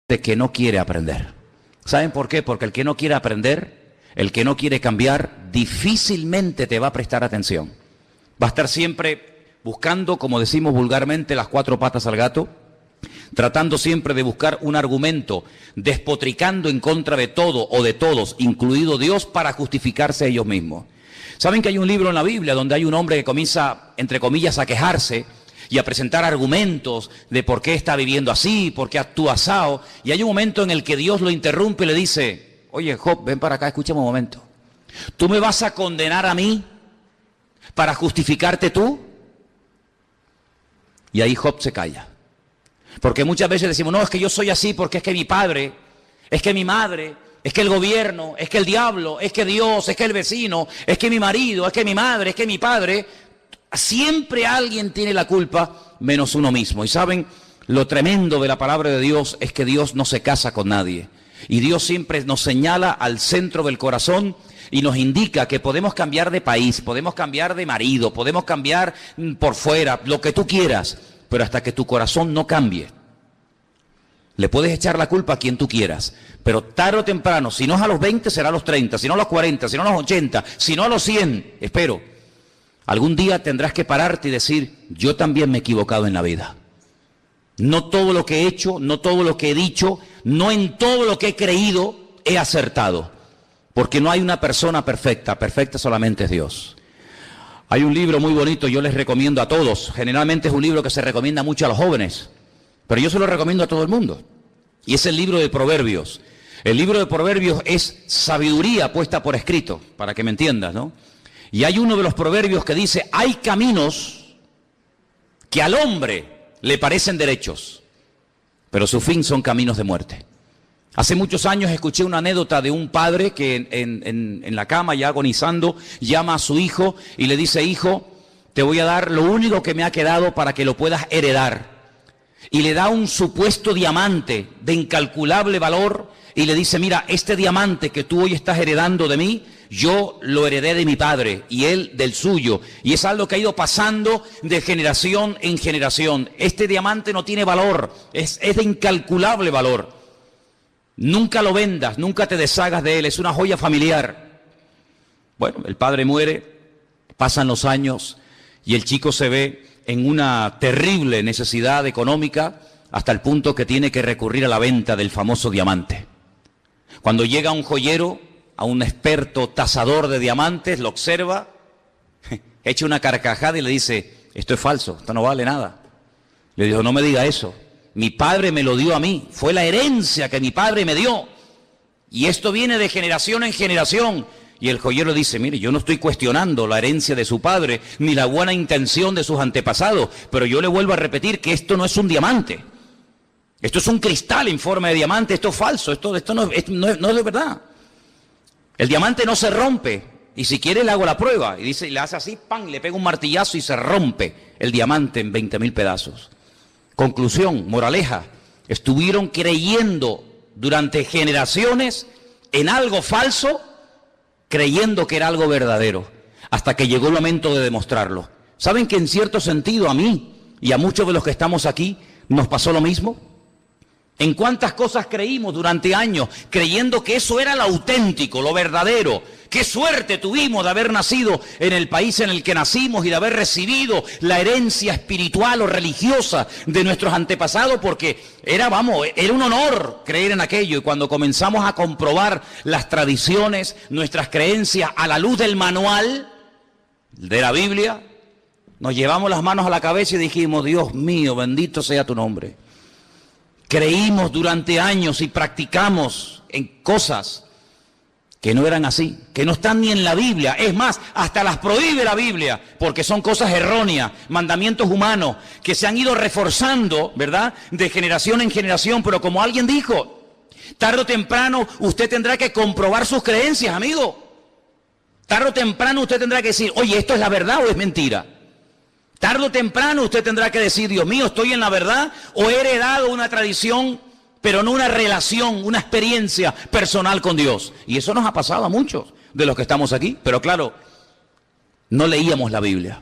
de que no quiere aprender. ¿Saben por qué? Porque el que no quiere aprender, el que no quiere cambiar, difícilmente te va a prestar atención. Va a estar siempre buscando, como decimos vulgarmente, las cuatro patas al gato, tratando siempre de buscar un argumento, despotricando en contra de todo o de todos, incluido Dios, para justificarse a ellos mismos. ¿Saben que hay un libro en la Biblia donde hay un hombre que comienza, entre comillas, a quejarse y a presentar argumentos de por qué está viviendo así, por qué actúa asao? Y hay un momento en el que Dios lo interrumpe y le dice: oye, Job, ven para acá, escúchame un momento. ¿Tú me vas a condenar a mí para justificarte tú? Y ahí Job se calla. Porque muchas veces decimos: no, es que yo soy así porque es que mi padre, es que mi madre, es que el gobierno, es que el diablo, es que Dios, es que el vecino, es que mi marido, es que mi madre, es que mi padre. Siempre alguien tiene la culpa menos uno mismo. Y saben, lo tremendo de la palabra de Dios es que Dios no se casa con nadie. Y Dios siempre nos señala al centro del corazón y nos indica que podemos cambiar de país, podemos cambiar de marido, podemos cambiar por fuera, lo que tú quieras, pero hasta que tu corazón no cambie. Le puedes echar la culpa a quien tú quieras, pero tarde o temprano, si no es a los 20, será a los 30, si no a los 40, si no a los 80, si no a los 100, espero. Algún día tendrás que pararte y decir: yo también me he equivocado en la vida. No todo lo que he hecho, no todo lo que he dicho, no en todo lo que he creído he acertado. Porque no hay una persona perfecta, perfecta solamente es Dios. Hay un libro muy bonito, yo les recomiendo a todos. Generalmente es un libro que se recomienda mucho a los jóvenes, pero yo se lo recomiendo a todo el mundo. Y es el libro de Proverbios. El libro de Proverbios es sabiduría puesta por escrito, para que me entiendas, ¿no? Y hay uno de los proverbios que dice: hay caminos que al hombre le parecen derechos, pero su fin son caminos de muerte. Hace muchos años escuché una anécdota de un padre que en la cama, ya agonizando, llama a su hijo y le dice: hijo, te voy a dar lo único que me ha quedado para que lo puedas heredar. Y le da un supuesto diamante de incalculable valor y le dice: mira, este diamante que tú hoy estás heredando de mí, yo lo heredé de mi padre y él del suyo. Y es algo que ha ido pasando de generación en generación. Este diamante no tiene valor, es de incalculable valor. Nunca lo vendas, nunca te deshagas de él, es una joya familiar. Bueno, el padre muere, pasan los años y el chico se ve en una terrible necesidad económica hasta el punto que tiene que recurrir a la venta del famoso diamante. Cuando llega un joyero, a un experto tasador de diamantes, lo observa, echa una carcajada y le dice: esto es falso, esto no vale nada. Le dijo: no me diga eso, mi padre me lo dio a mí, fue la herencia que mi padre me dio, y esto viene de generación en generación. Y el joyero dice: mire, yo no estoy cuestionando la herencia de su padre, ni la buena intención de sus antepasados, pero yo le vuelvo a repetir que esto no es un diamante. Esto es un cristal en forma de diamante, esto es falso, esto no es de verdad. El diamante no se rompe, y si quiere le hago la prueba. Y dice, y le hace así, ¡pam!, le pega un martillazo y se rompe el diamante en 20.000 pedazos. Conclusión, moraleja: estuvieron creyendo durante generaciones en algo falso, creyendo que era algo verdadero, hasta que llegó el momento de demostrarlo. ¿Saben que en cierto sentido a mí y a muchos de los que estamos aquí nos pasó lo mismo? ¿En cuántas cosas creímos durante años, creyendo que eso era lo auténtico, lo verdadero? ¡Qué suerte tuvimos de haber nacido en el país en el que nacimos y de haber recibido la herencia espiritual o religiosa de nuestros antepasados! Porque era un honor creer en aquello. Y cuando comenzamos a comprobar las tradiciones, nuestras creencias a la luz del manual de la Biblia, nos llevamos las manos a la cabeza y dijimos: Dios mío, bendito sea tu nombre. Creímos durante años y practicamos en cosas que no eran así, que no están ni en la Biblia. Es más, hasta las prohíbe la Biblia, porque son cosas erróneas, mandamientos humanos, que se han ido reforzando, ¿verdad?, de generación en generación. Pero como alguien dijo, tarde o temprano usted tendrá que comprobar sus creencias, amigo. Tarde o temprano usted tendrá que decir: oye, ¿esto es la verdad o es mentira? Tarde o temprano usted tendrá que decir: Dios mío, ¿estoy en la verdad o he heredado una tradición, pero no una relación, una experiencia personal con Dios? Y eso nos ha pasado a muchos de los que estamos aquí. Pero claro, no leíamos la Biblia,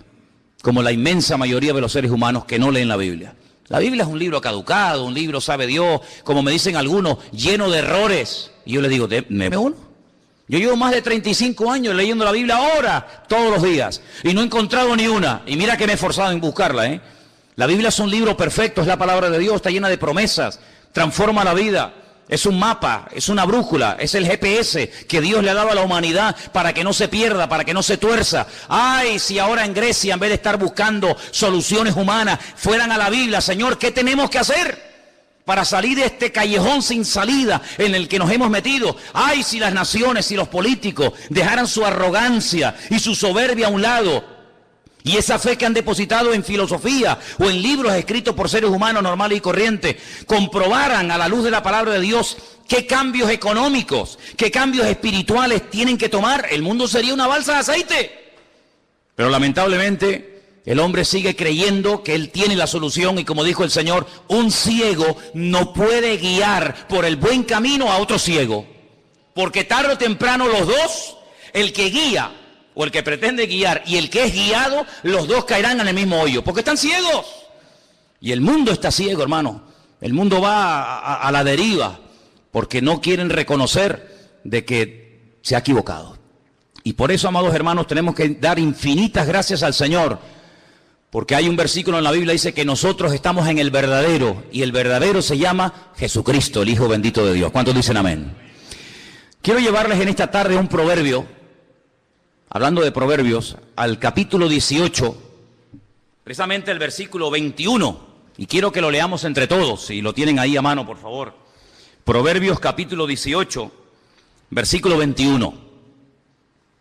como la inmensa mayoría de los seres humanos que no leen la Biblia. La Biblia es un libro caducado, un libro, sabe Dios, como me dicen algunos, lleno de errores. Y yo les digo, deme uno. Yo llevo más de 35 años leyendo la Biblia ahora, todos los días, y no he encontrado ni una. Y mira que me he esforzado en buscarla, ¿eh? La Biblia es un libro perfecto, es la palabra de Dios, está llena de promesas, transforma la vida. Es un mapa, es una brújula, es el GPS que Dios le ha dado a la humanidad para que no se pierda, para que no se tuerza. Ay, si ahora en Grecia, en vez de estar buscando soluciones humanas, fueran a la Biblia, Señor, ¿qué tenemos que hacer para salir de este callejón sin salida en el que nos hemos metido? Ay, si las naciones y los políticos dejaran su arrogancia y su soberbia a un lado, y esa fe que han depositado en filosofía o en libros escritos por seres humanos normales y corrientes, comprobaran a la luz de la palabra de Dios qué cambios económicos, qué cambios espirituales tienen que tomar, el mundo sería una balsa de aceite. Pero lamentablemente el hombre sigue creyendo que él tiene la solución y, como dijo el Señor, un ciego no puede guiar por el buen camino a otro ciego, porque tarde o temprano los dos, el que guía o el que pretende guiar y el que es guiado, los dos caerán en el mismo hoyo, porque están ciegos. Y el mundo está ciego, hermano. El mundo va a la deriva, porque no quieren reconocer de que se ha equivocado. Y por eso, amados hermanos, tenemos que dar infinitas gracias al Señor, porque hay un versículo en la Biblia que dice que nosotros estamos en el verdadero, y el verdadero se llama Jesucristo, el Hijo bendito de Dios. ¿Cuántos dicen amén? Quiero llevarles en esta tarde un proverbio. Hablando de Proverbios, al capítulo 18, precisamente el versículo 21, y quiero que lo leamos entre todos, si lo tienen ahí a mano, por favor. Proverbios capítulo 18, versículo 21.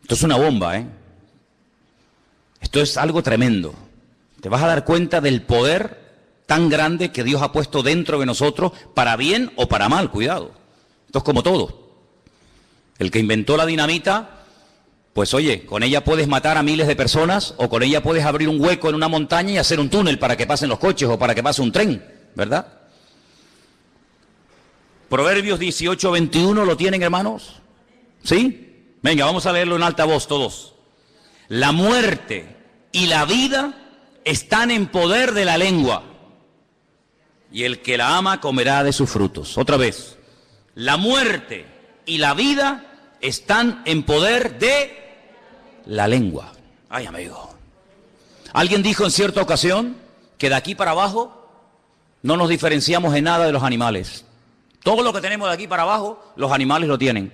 Esto es una bomba, ¿eh? Esto es algo tremendo. Te vas a dar cuenta del poder tan grande que Dios ha puesto dentro de nosotros, para bien o para mal, cuidado. Esto es como todo. El que inventó la dinamita, pues oye, con ella puedes matar a miles de personas, o con ella puedes abrir un hueco en una montaña y hacer un túnel para que pasen los coches o para que pase un tren, ¿verdad? Proverbios 18, 21, ¿lo tienen, hermanos? ¿Sí? Venga, vamos a leerlo en alta voz todos. La muerte y la vida están en poder de la lengua, y el que la ama comerá de sus frutos. Otra vez. La muerte y la vida están en poder de la lengua. Ay, amigo. Alguien dijo en cierta ocasión que de aquí para abajo no nos diferenciamos en nada de los animales. Todo lo que tenemos de aquí para abajo, los animales lo tienen.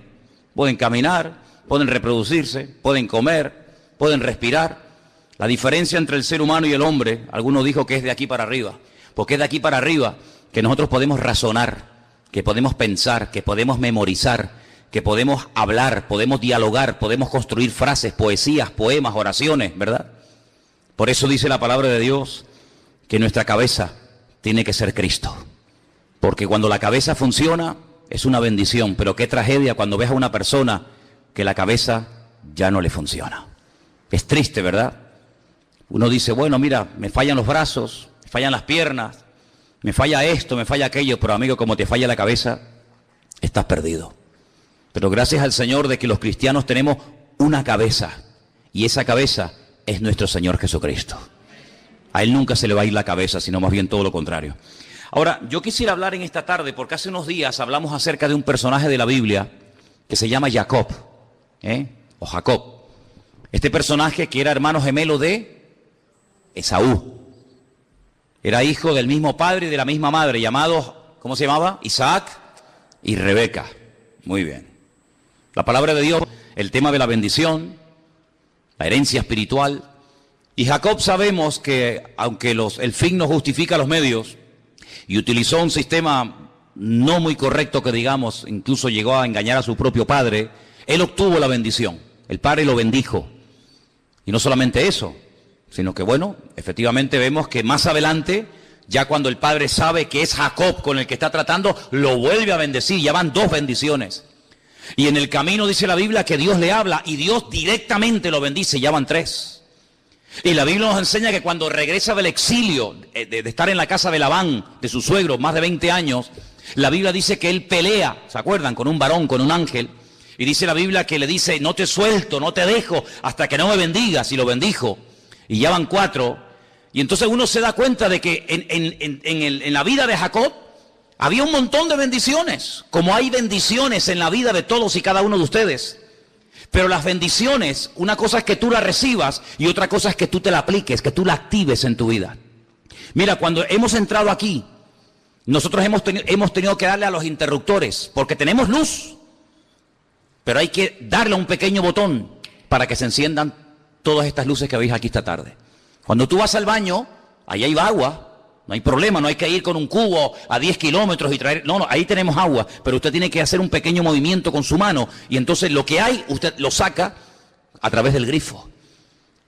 Pueden caminar, pueden reproducirse, pueden comer, pueden respirar. La diferencia entre el ser humano y el hombre, algunos dijo que es de aquí para arriba, porque es de aquí para arriba que nosotros podemos razonar, que podemos pensar, que podemos memorizar, que podemos hablar, podemos dialogar, podemos construir frases, poesías, poemas, oraciones, ¿verdad? Por eso dice la palabra de Dios que nuestra cabeza tiene que ser Cristo. Porque cuando la cabeza funciona es una bendición, pero qué tragedia cuando ves a una persona que la cabeza ya no le funciona. Es triste, ¿verdad? Uno dice, bueno, mira, me fallan los brazos, me fallan las piernas, me falla esto, me falla aquello, pero amigo, como te falla la cabeza, estás perdido. Pero gracias al Señor de que los cristianos tenemos una cabeza, y esa cabeza es nuestro Señor Jesucristo. A Él nunca se le va a ir la cabeza, sino más bien todo lo contrario. Ahora, yo quisiera hablar en esta tarde, porque hace unos días hablamos acerca de un personaje de la Biblia que se llama Jacob, o Jacob. Este personaje que era hermano gemelo de Esaú. Era hijo del mismo padre y de la misma madre, llamados, ¿cómo se llamaba? Isaac y Rebeca. Muy bien. La palabra de Dios, el tema de la bendición, la herencia espiritual. Y Jacob sabemos que, aunque el fin no justifica los medios, y utilizó un sistema no muy correcto que digamos, incluso llegó a engañar a su propio padre, él obtuvo la bendición. El padre lo bendijo. Y no solamente eso, sino que bueno, efectivamente vemos que más adelante, ya cuando el padre sabe que es Jacob con el que está tratando, lo vuelve a bendecir, ya van 2 bendiciones. Y en el camino dice la Biblia que Dios le habla y Dios directamente lo bendice, ya van 3. Y la Biblia nos enseña que cuando regresa del exilio, de estar en la casa de Labán, de su suegro, más de 20 años, la Biblia dice que él pelea, ¿se acuerdan? Con un varón, con un ángel. Y dice la Biblia que le dice, no te suelto, no te dejo, hasta que no me bendigas, y lo bendijo. Y ya van 4, Y entonces uno se da cuenta de que en la vida de Jacob había un montón de bendiciones, como hay bendiciones en la vida de todos y cada uno de ustedes. Pero las bendiciones, una cosa es que tú las recibas y otra cosa es que tú te la apliques, que tú la actives en tu vida. Mira, cuando hemos entrado aquí, nosotros hemos tenido que darle a los interruptores, porque tenemos luz, pero hay que darle a un pequeño botón para que se enciendan todas estas luces que veis aquí esta tarde. Cuando tú vas al baño, ahí hay agua, no hay problema, no hay que ir con un cubo a 10 kilómetros y traer... No, ahí tenemos agua, pero usted tiene que hacer un pequeño movimiento con su mano y entonces lo que hay, usted lo saca a través del grifo.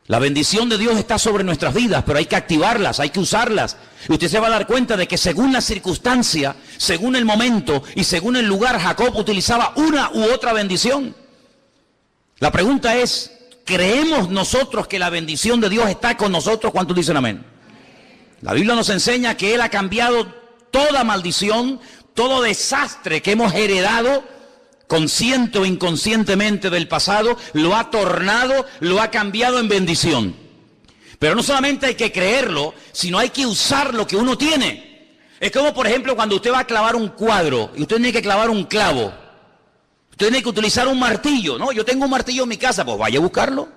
La bendición de Dios está sobre nuestras vidas, pero hay que activarlas, hay que usarlas. Y usted se va a dar cuenta de que según la circunstancia, según el momento y según el lugar, Jacob utilizaba una u otra bendición. La pregunta es, ¿creemos nosotros que la bendición de Dios está con nosotros? ¿Cuántos dicen amén? La Biblia nos enseña que Él ha cambiado toda maldición, todo desastre que hemos heredado, consciente o inconscientemente del pasado, lo ha tornado, lo ha cambiado en bendición. Pero no solamente hay que creerlo, sino hay que usar lo que uno tiene. Es como, por ejemplo, cuando usted va a clavar un cuadro y usted tiene que clavar un clavo. Usted tiene que utilizar un martillo, ¿no? Yo tengo un martillo en mi casa, pues vaya a buscarlo.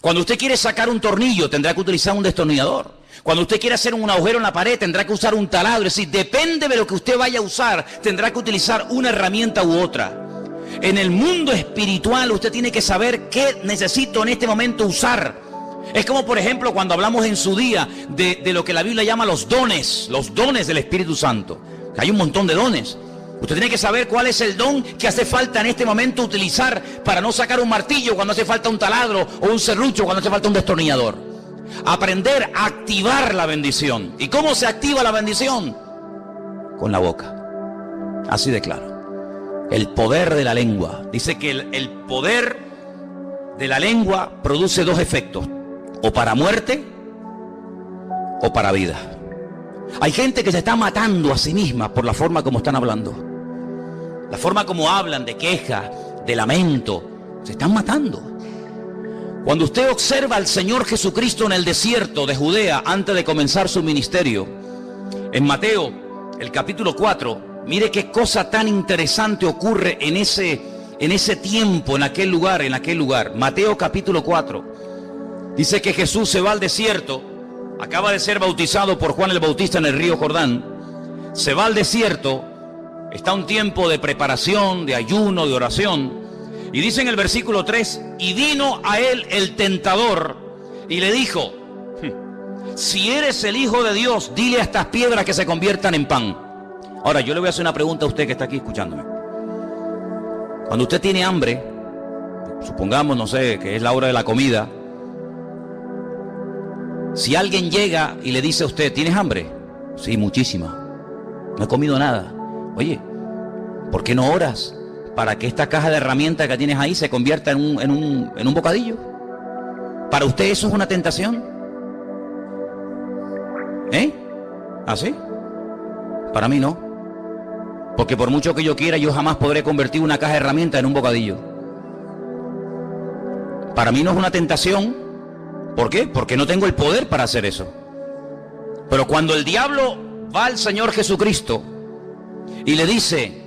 Cuando usted quiere sacar un tornillo, tendrá que utilizar un destornillador. Cuando usted quiere hacer un agujero en la pared, tendrá que usar un taladro. Es decir, depende de lo que usted vaya a usar, tendrá que utilizar una herramienta u otra. En el mundo espiritual, usted tiene que saber qué necesito en este momento usar. Es como, por ejemplo, cuando hablamos en su día de lo que la Biblia llama los dones del Espíritu Santo. Hay un montón de dones. Usted tiene que saber cuál es el don que hace falta en este momento utilizar para no sacar un martillo cuando hace falta un taladro o un serrucho cuando hace falta un destornillador. Aprender a activar la bendición. ¿Y cómo se activa la bendición? Con la boca. Así de claro. El poder de la lengua. Dice que el poder de la lengua produce dos efectos. O para muerte o para vida. Hay gente que se está matando a sí misma por la forma como están hablando. La forma como hablan, de queja, de lamento, se están matando. Cuando usted observa al Señor Jesucristo en el desierto de Judea antes de comenzar su ministerio, en Mateo, el capítulo 4, mire qué cosa tan interesante ocurre en ese tiempo, en aquel lugar. Mateo capítulo 4, dice que Jesús se va al desierto, acaba de ser bautizado por Juan el Bautista en el río Jordán, se va al desierto. Está un tiempo de preparación, de ayuno, de oración. Y dice en el versículo 3, y vino a él el tentador y le dijo, si eres el Hijo de Dios, dile a estas piedras que se conviertan en pan. Ahora, yo le voy a hacer una pregunta a usted que está aquí escuchándome. Cuando usted tiene hambre, supongamos, no sé, que es la hora de la comida, si alguien llega y le dice a usted, ¿tienes hambre? Sí, muchísima. No he comido nada. Oye, ¿por qué no oras para que esta caja de herramientas que tienes ahí se convierta en un bocadillo? ¿Para usted eso es una tentación? ¿Ah, sí? Para mí no. Porque por mucho que yo quiera, yo jamás podré convertir una caja de herramientas en un bocadillo. Para mí no es una tentación. ¿Por qué? Porque no tengo el poder para hacer eso. Pero cuando el diablo va al Señor Jesucristo y le dice,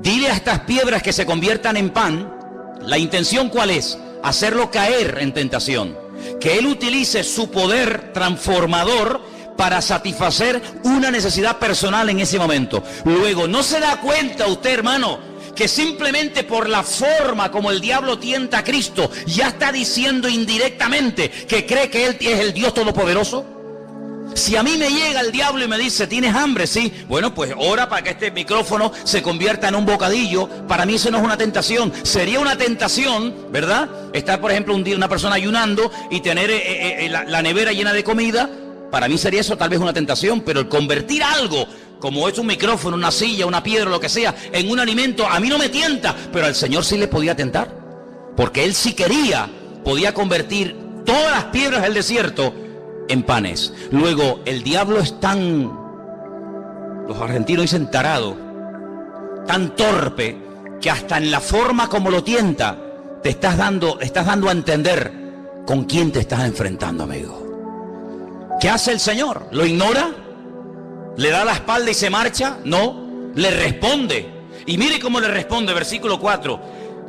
dile a estas piedras que se conviertan en pan, la intención ¿cuál es? Hacerlo caer en tentación. Que él utilice su poder transformador para satisfacer una necesidad personal en ese momento. Luego, ¿no se da cuenta usted, hermano, que simplemente por la forma como el diablo tienta a Cristo, ya está diciendo indirectamente que cree que Él es el Dios Todopoderoso? Si a mí me llega el diablo y me dice, ¿tienes hambre? Sí. Bueno, pues ora para que este micrófono se convierta en un bocadillo. Para mí eso no es una tentación. Sería una tentación, ¿verdad? Estar, por ejemplo, un día una persona ayunando y tener la nevera llena de comida. Para mí sería eso tal vez una tentación. Pero el convertir algo, como es un micrófono, una silla, una piedra, lo que sea, en un alimento, a mí no me tienta. Pero al Señor sí le podía tentar. Porque Él si quería, podía convertir todas las piedras del desierto en panes. Luego, el diablo es tan, los argentinos dicen tarado, tan torpe, que hasta en la forma como lo tienta, te estás dando a entender con quién te estás enfrentando, amigo. ¿Qué hace el Señor? ¿Lo ignora? ¿Le da la espalda y se marcha? No, le responde. Y mire cómo le responde, versículo 4.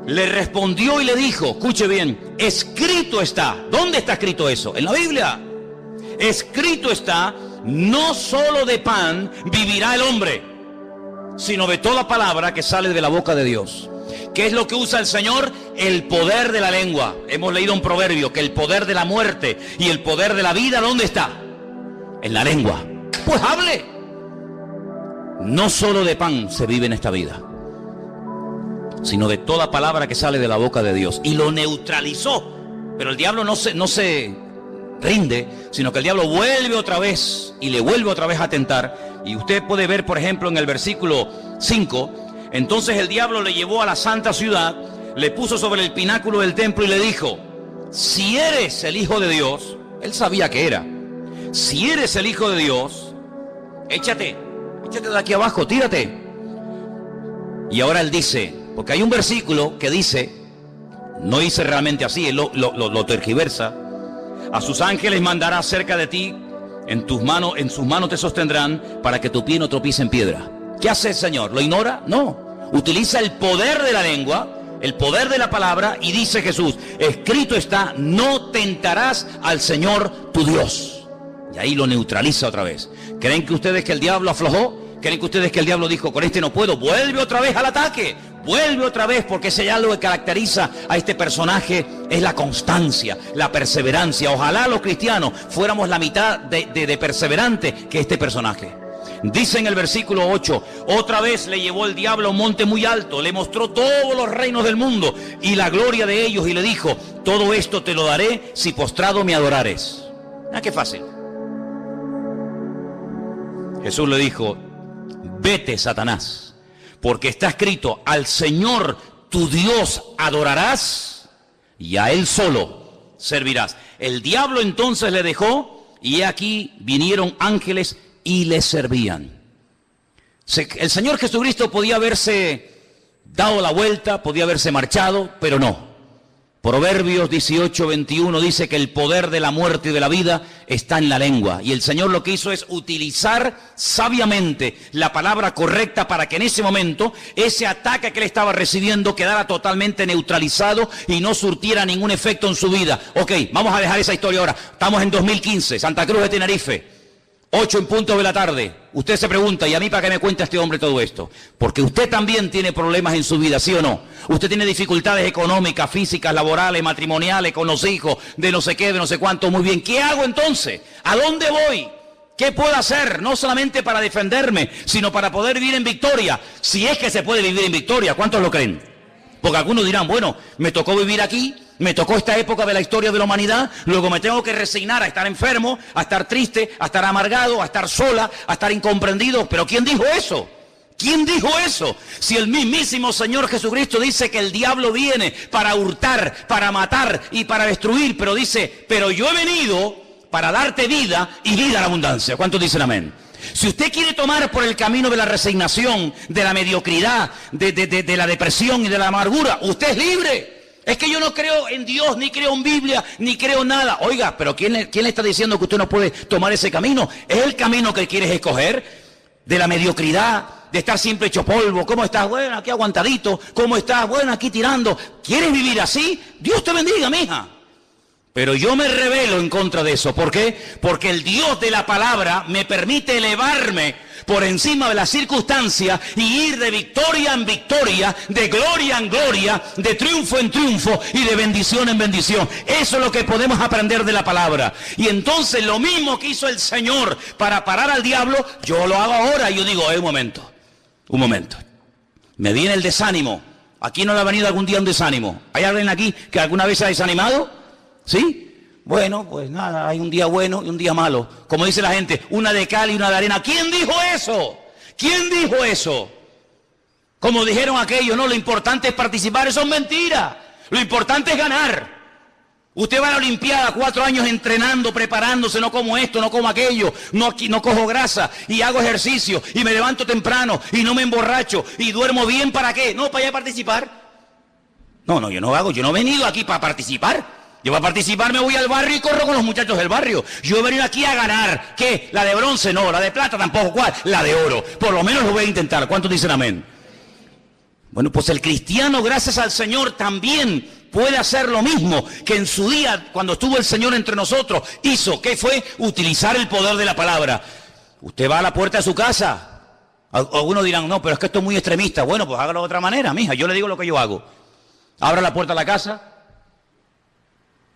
Le respondió y le dijo, escuche bien, escrito está. ¿Dónde está escrito eso? En la Biblia. Escrito está, no solo de pan vivirá el hombre, sino de toda palabra que sale de la boca de Dios. ¿Qué es lo que usa el Señor? El poder de la lengua. Hemos leído un proverbio que el poder de la muerte y el poder de la vida, ¿dónde está? En la lengua. Pues hable. No solo de pan se vive en esta vida, sino de toda palabra que sale de la boca de Dios. Y lo neutralizó. Pero el diablo no se rinde, sino que el diablo vuelve otra vez y le vuelve otra vez a tentar. Y usted puede ver, por ejemplo, en el versículo 5, entonces el diablo le llevó a la santa ciudad, le puso sobre el pináculo del templo y le dijo, si eres el Hijo de Dios, él sabía que era, si eres el Hijo de Dios, échate de aquí abajo, tírate. Y ahora él dice, porque hay un versículo que dice, no dice realmente así, él lo tergiversa, a sus ángeles mandará cerca de ti, en sus manos te sostendrán para que tu pie no tropiece en piedra. ¿Qué hace el Señor? ¿Lo ignora? No. Utiliza el poder de la lengua, el poder de la palabra, y dice Jesús, escrito está, no tentarás al Señor tu Dios. Y ahí lo neutraliza otra vez. ¿Creen que ustedes que el diablo aflojó? ¿Creen que ustedes que el diablo dijo, con este no puedo? Vuelve otra vez al ataque. Vuelve otra vez, porque ese algo que caracteriza a este personaje es la constancia, la perseverancia. Ojalá los cristianos fuéramos la mitad de perseverante que este personaje. Dice en el versículo 8, otra vez le llevó el diablo a un monte muy alto, le mostró todos los reinos del mundo y la gloria de ellos y le dijo, todo esto te lo daré si postrado me adorares. Ah, qué fácil. Jesús le dijo, vete, Satanás, porque está escrito, al Señor tu Dios adorarás y a Él solo servirás. El diablo entonces le dejó y he aquí vinieron ángeles y le servían. El Señor Jesucristo podía haberse dado la vuelta, podía haberse marchado, pero no. Proverbios 18:21 dice que el poder de la muerte y de la vida está en la lengua. Y el Señor lo que hizo es utilizar sabiamente la palabra correcta para que en ese momento ese ataque que él estaba recibiendo quedara totalmente neutralizado y no surtiera ningún efecto en su vida. Ok, vamos a dejar esa historia ahora. Estamos en 2015, Santa Cruz de Tenerife. 8 en punto de la tarde. Usted se pregunta, ¿y a mí para qué me cuenta este hombre todo esto? Porque usted también tiene problemas en su vida, ¿sí o no? Usted tiene dificultades económicas, físicas, laborales, matrimoniales, con los hijos, de no sé qué, de no sé cuánto. Muy bien, ¿qué hago entonces? ¿A dónde voy? ¿Qué puedo hacer? No solamente para defenderme, sino para poder vivir en victoria. Si es que se puede vivir en victoria, ¿cuántos lo creen? Porque algunos dirán, bueno, me tocó vivir aquí, me tocó esta época de la historia de la humanidad, luego me tengo que resignar a estar enfermo, a estar triste, a estar amargado, a estar sola, a estar incomprendido. ¿Pero quién dijo eso? ¿Quién dijo eso? Si el mismísimo Señor Jesucristo dice que el diablo viene para hurtar, para matar y para destruir, pero dice, pero yo he venido para darte vida y vida en abundancia. ¿Cuántos dicen amén? Si usted quiere tomar por el camino de la resignación, de la mediocridad, de la depresión y de la amargura, usted es libre. Es que yo no creo en Dios, ni creo en Biblia, ni creo nada. Oiga, pero ¿quién le está diciendo que usted no puede tomar ese camino? ¿Es el camino que quieres escoger? De la mediocridad, de estar siempre hecho polvo. ¿Cómo estás? Bueno, aquí aguantadito. ¿Cómo estás? Bueno, aquí tirando. ¿Quieres vivir así? Dios te bendiga, mija. Pero yo me rebelo en contra de eso. ¿Por qué? Porque el Dios de la palabra me permite elevarme por encima de las circunstancias y ir de victoria en victoria, de gloria en gloria, de triunfo en triunfo y de bendición en bendición. Eso es lo que podemos aprender de la palabra. Y entonces lo mismo que hizo el Señor para parar al diablo, yo lo hago ahora. Y yo digo, un momento. Me viene el desánimo. ¿A quién no le ha venido algún día un desánimo? ¿Hay alguien aquí que alguna vez se ha desanimado? ¿Sí? Bueno, pues nada, hay un día bueno y un día malo. Como dice la gente, una de cal y una de arena. ¿Quién dijo eso? ¿Quién dijo eso? Como dijeron aquellos, no, lo importante es participar. Eso es mentira. Lo importante es ganar. Usted va a la Olimpiada 4 años entrenando, preparándose, no como esto, no como aquello, no cojo grasa y hago ejercicio y me levanto temprano y no me emborracho y duermo bien. ¿Para qué? No, para ir a participar. No, yo no he venido aquí para participar. Yo para participar me voy al barrio y corro con los muchachos del barrio. Yo he venido aquí a ganar. ¿Qué? ¿La de bronce? No. ¿La de plata? Tampoco. ¿Cuál? La de oro. Por lo menos lo voy a intentar. ¿Cuántos dicen amén? Bueno, pues el cristiano, gracias al Señor, también puede hacer lo mismo que en su día, cuando estuvo el Señor entre nosotros, hizo. ¿Qué fue? Utilizar el poder de la palabra. Usted va a la puerta de su casa. Algunos dirán, no, pero es que esto es muy extremista. Bueno, pues hágalo de otra manera, mija. Yo le digo lo que yo hago. Abra la puerta de la casa.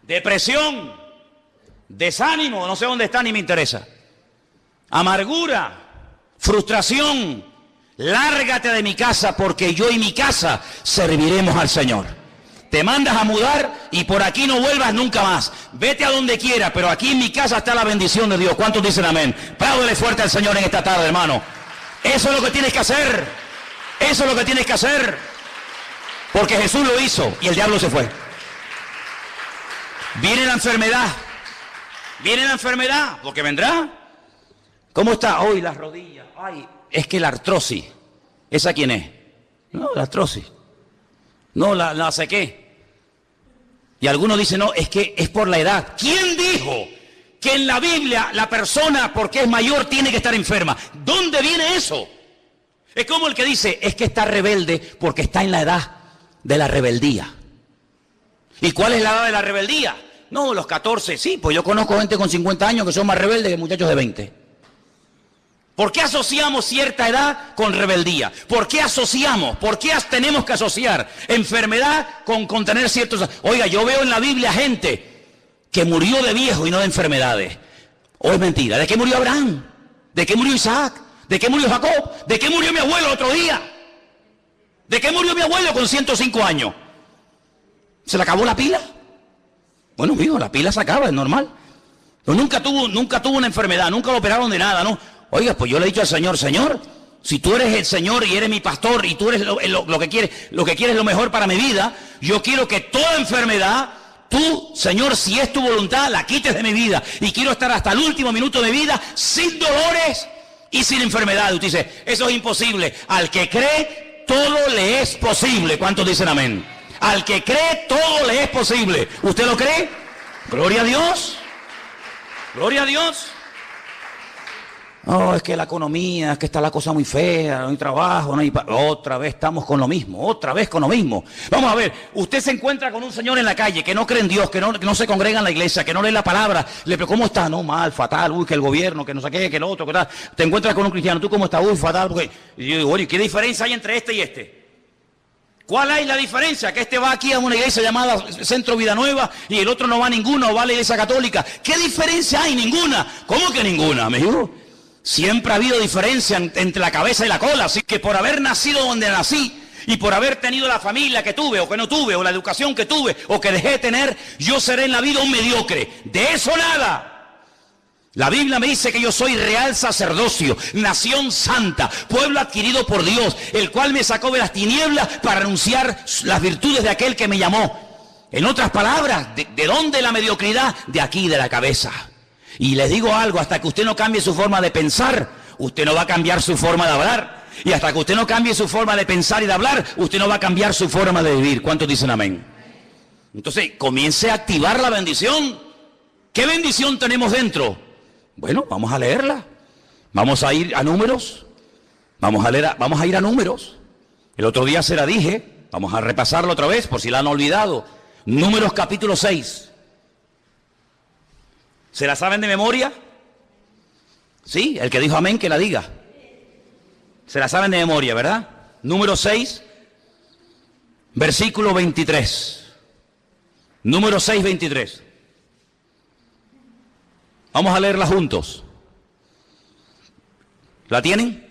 Depresión, desánimo, no sé dónde está ni me interesa. Amargura, frustración, lárgate de mi casa porque yo y mi casa serviremos al Señor. Te mandas a mudar y por aquí no vuelvas nunca más. Vete a donde quiera, pero aquí en mi casa está la bendición de Dios. ¿Cuántos dicen amén? Apláudele fuerte al Señor en esta tarde, hermano. Eso es lo que tienes que hacer. Eso es lo que tienes que hacer. Porque Jesús lo hizo y el diablo se fue. Viene la enfermedad. Viene la enfermedad, porque vendrá. ¿Cómo está hoy las rodillas? Ay, es que la artrosis. ¿Esa quién es? No, la artrosis. No, la sé qué. Y algunos dicen, no, es que es por la edad. ¿Quién dijo que en la Biblia la persona, porque es mayor, tiene que estar enferma? ¿Dónde viene eso? Es como el que dice, es que está rebelde porque está en la edad de la rebeldía. ¿Y cuál es la edad de la rebeldía? No, los 14, sí, pues yo conozco gente con 50 años que son más rebeldes que muchachos de 20. ¿Por qué asociamos cierta edad con rebeldía? ¿Por qué asociamos? ¿Por qué tenemos que asociar enfermedad con tener ciertos... Oiga, yo veo en la Biblia gente que murió de viejo y no de enfermedades. ¿O es mentira? ¿De qué murió Abraham? ¿De qué murió Isaac? ¿De qué murió Jacob? ¿De qué murió mi abuelo otro día? ¿De qué murió mi abuelo con 105 años? ¿Se le acabó la pila? Bueno, amigo, la pila se acaba, es normal. Pero nunca tuvo una enfermedad, nunca lo operaron de nada, ¿no? Oiga, pues yo le he dicho al Señor, Señor, si tú eres el Señor y eres mi pastor y tú eres lo que quieres lo mejor para mi vida, yo quiero que toda enfermedad, tú, Señor, si es tu voluntad, la quites de mi vida. Y quiero estar hasta el último minuto de mi vida sin dolores y sin enfermedad. Usted dice, eso es imposible. Al que cree, todo le es posible. ¿Cuántos dicen amén? Al que cree, todo le es posible. ¿Usted lo cree? Gloria a Dios. Gloria a Dios. Oh, es que la economía, es que está la cosa muy fea, no hay trabajo, no hay... Otra vez estamos con lo mismo, otra vez con lo mismo. Vamos a ver, usted se encuentra con un señor en la calle que no cree en Dios, que no se congrega en la iglesia, que no lee la palabra. Le pregunta, ¿cómo está? No, mal, fatal, uy, que el gobierno, que no sé qué, que lo otro, que tal. Te encuentras con un cristiano, ¿tú cómo estás? Uy, fatal, porque... Y yo digo, oye, ¿qué diferencia hay entre este y este? ¿Cuál hay la diferencia? Que este va aquí a una iglesia llamada Centro Vida Nueva y el otro no va a ninguna o va a la iglesia católica. ¿Qué diferencia hay? Ninguna. ¿Cómo que ninguna, amigo? Siempre ha habido diferencia entre la cabeza y la cola. Así que por haber nacido donde nací y por haber tenido la familia que tuve o que no tuve o la educación que tuve o que dejé de tener, yo seré en la vida un mediocre. De eso nada. La Biblia me dice que yo soy real sacerdocio, nación santa, pueblo adquirido por Dios, el cual me sacó de las tinieblas para anunciar las virtudes de aquel que me llamó. En otras palabras, ¿de dónde la mediocridad? De aquí, de la cabeza. Y les digo algo, hasta que usted no cambie su forma de pensar, usted no va a cambiar su forma de hablar. Y hasta que usted no cambie su forma de pensar y de hablar, usted no va a cambiar su forma de vivir. ¿Cuántos dicen amén? Entonces, comience a activar la bendición. ¿Qué bendición tenemos dentro? Bueno, vamos a leerla. Vamos a ir a Números. Vamos a ir a Números. El otro día se la dije. Vamos a repasarlo otra vez por si la han olvidado. Números capítulo 6. ¿Se la saben de memoria? Sí, el que dijo amén que la diga. Se la saben de memoria, ¿verdad? Número 6, versículo 23. Número 6, 23. Vamos a leerla juntos. ¿La tienen?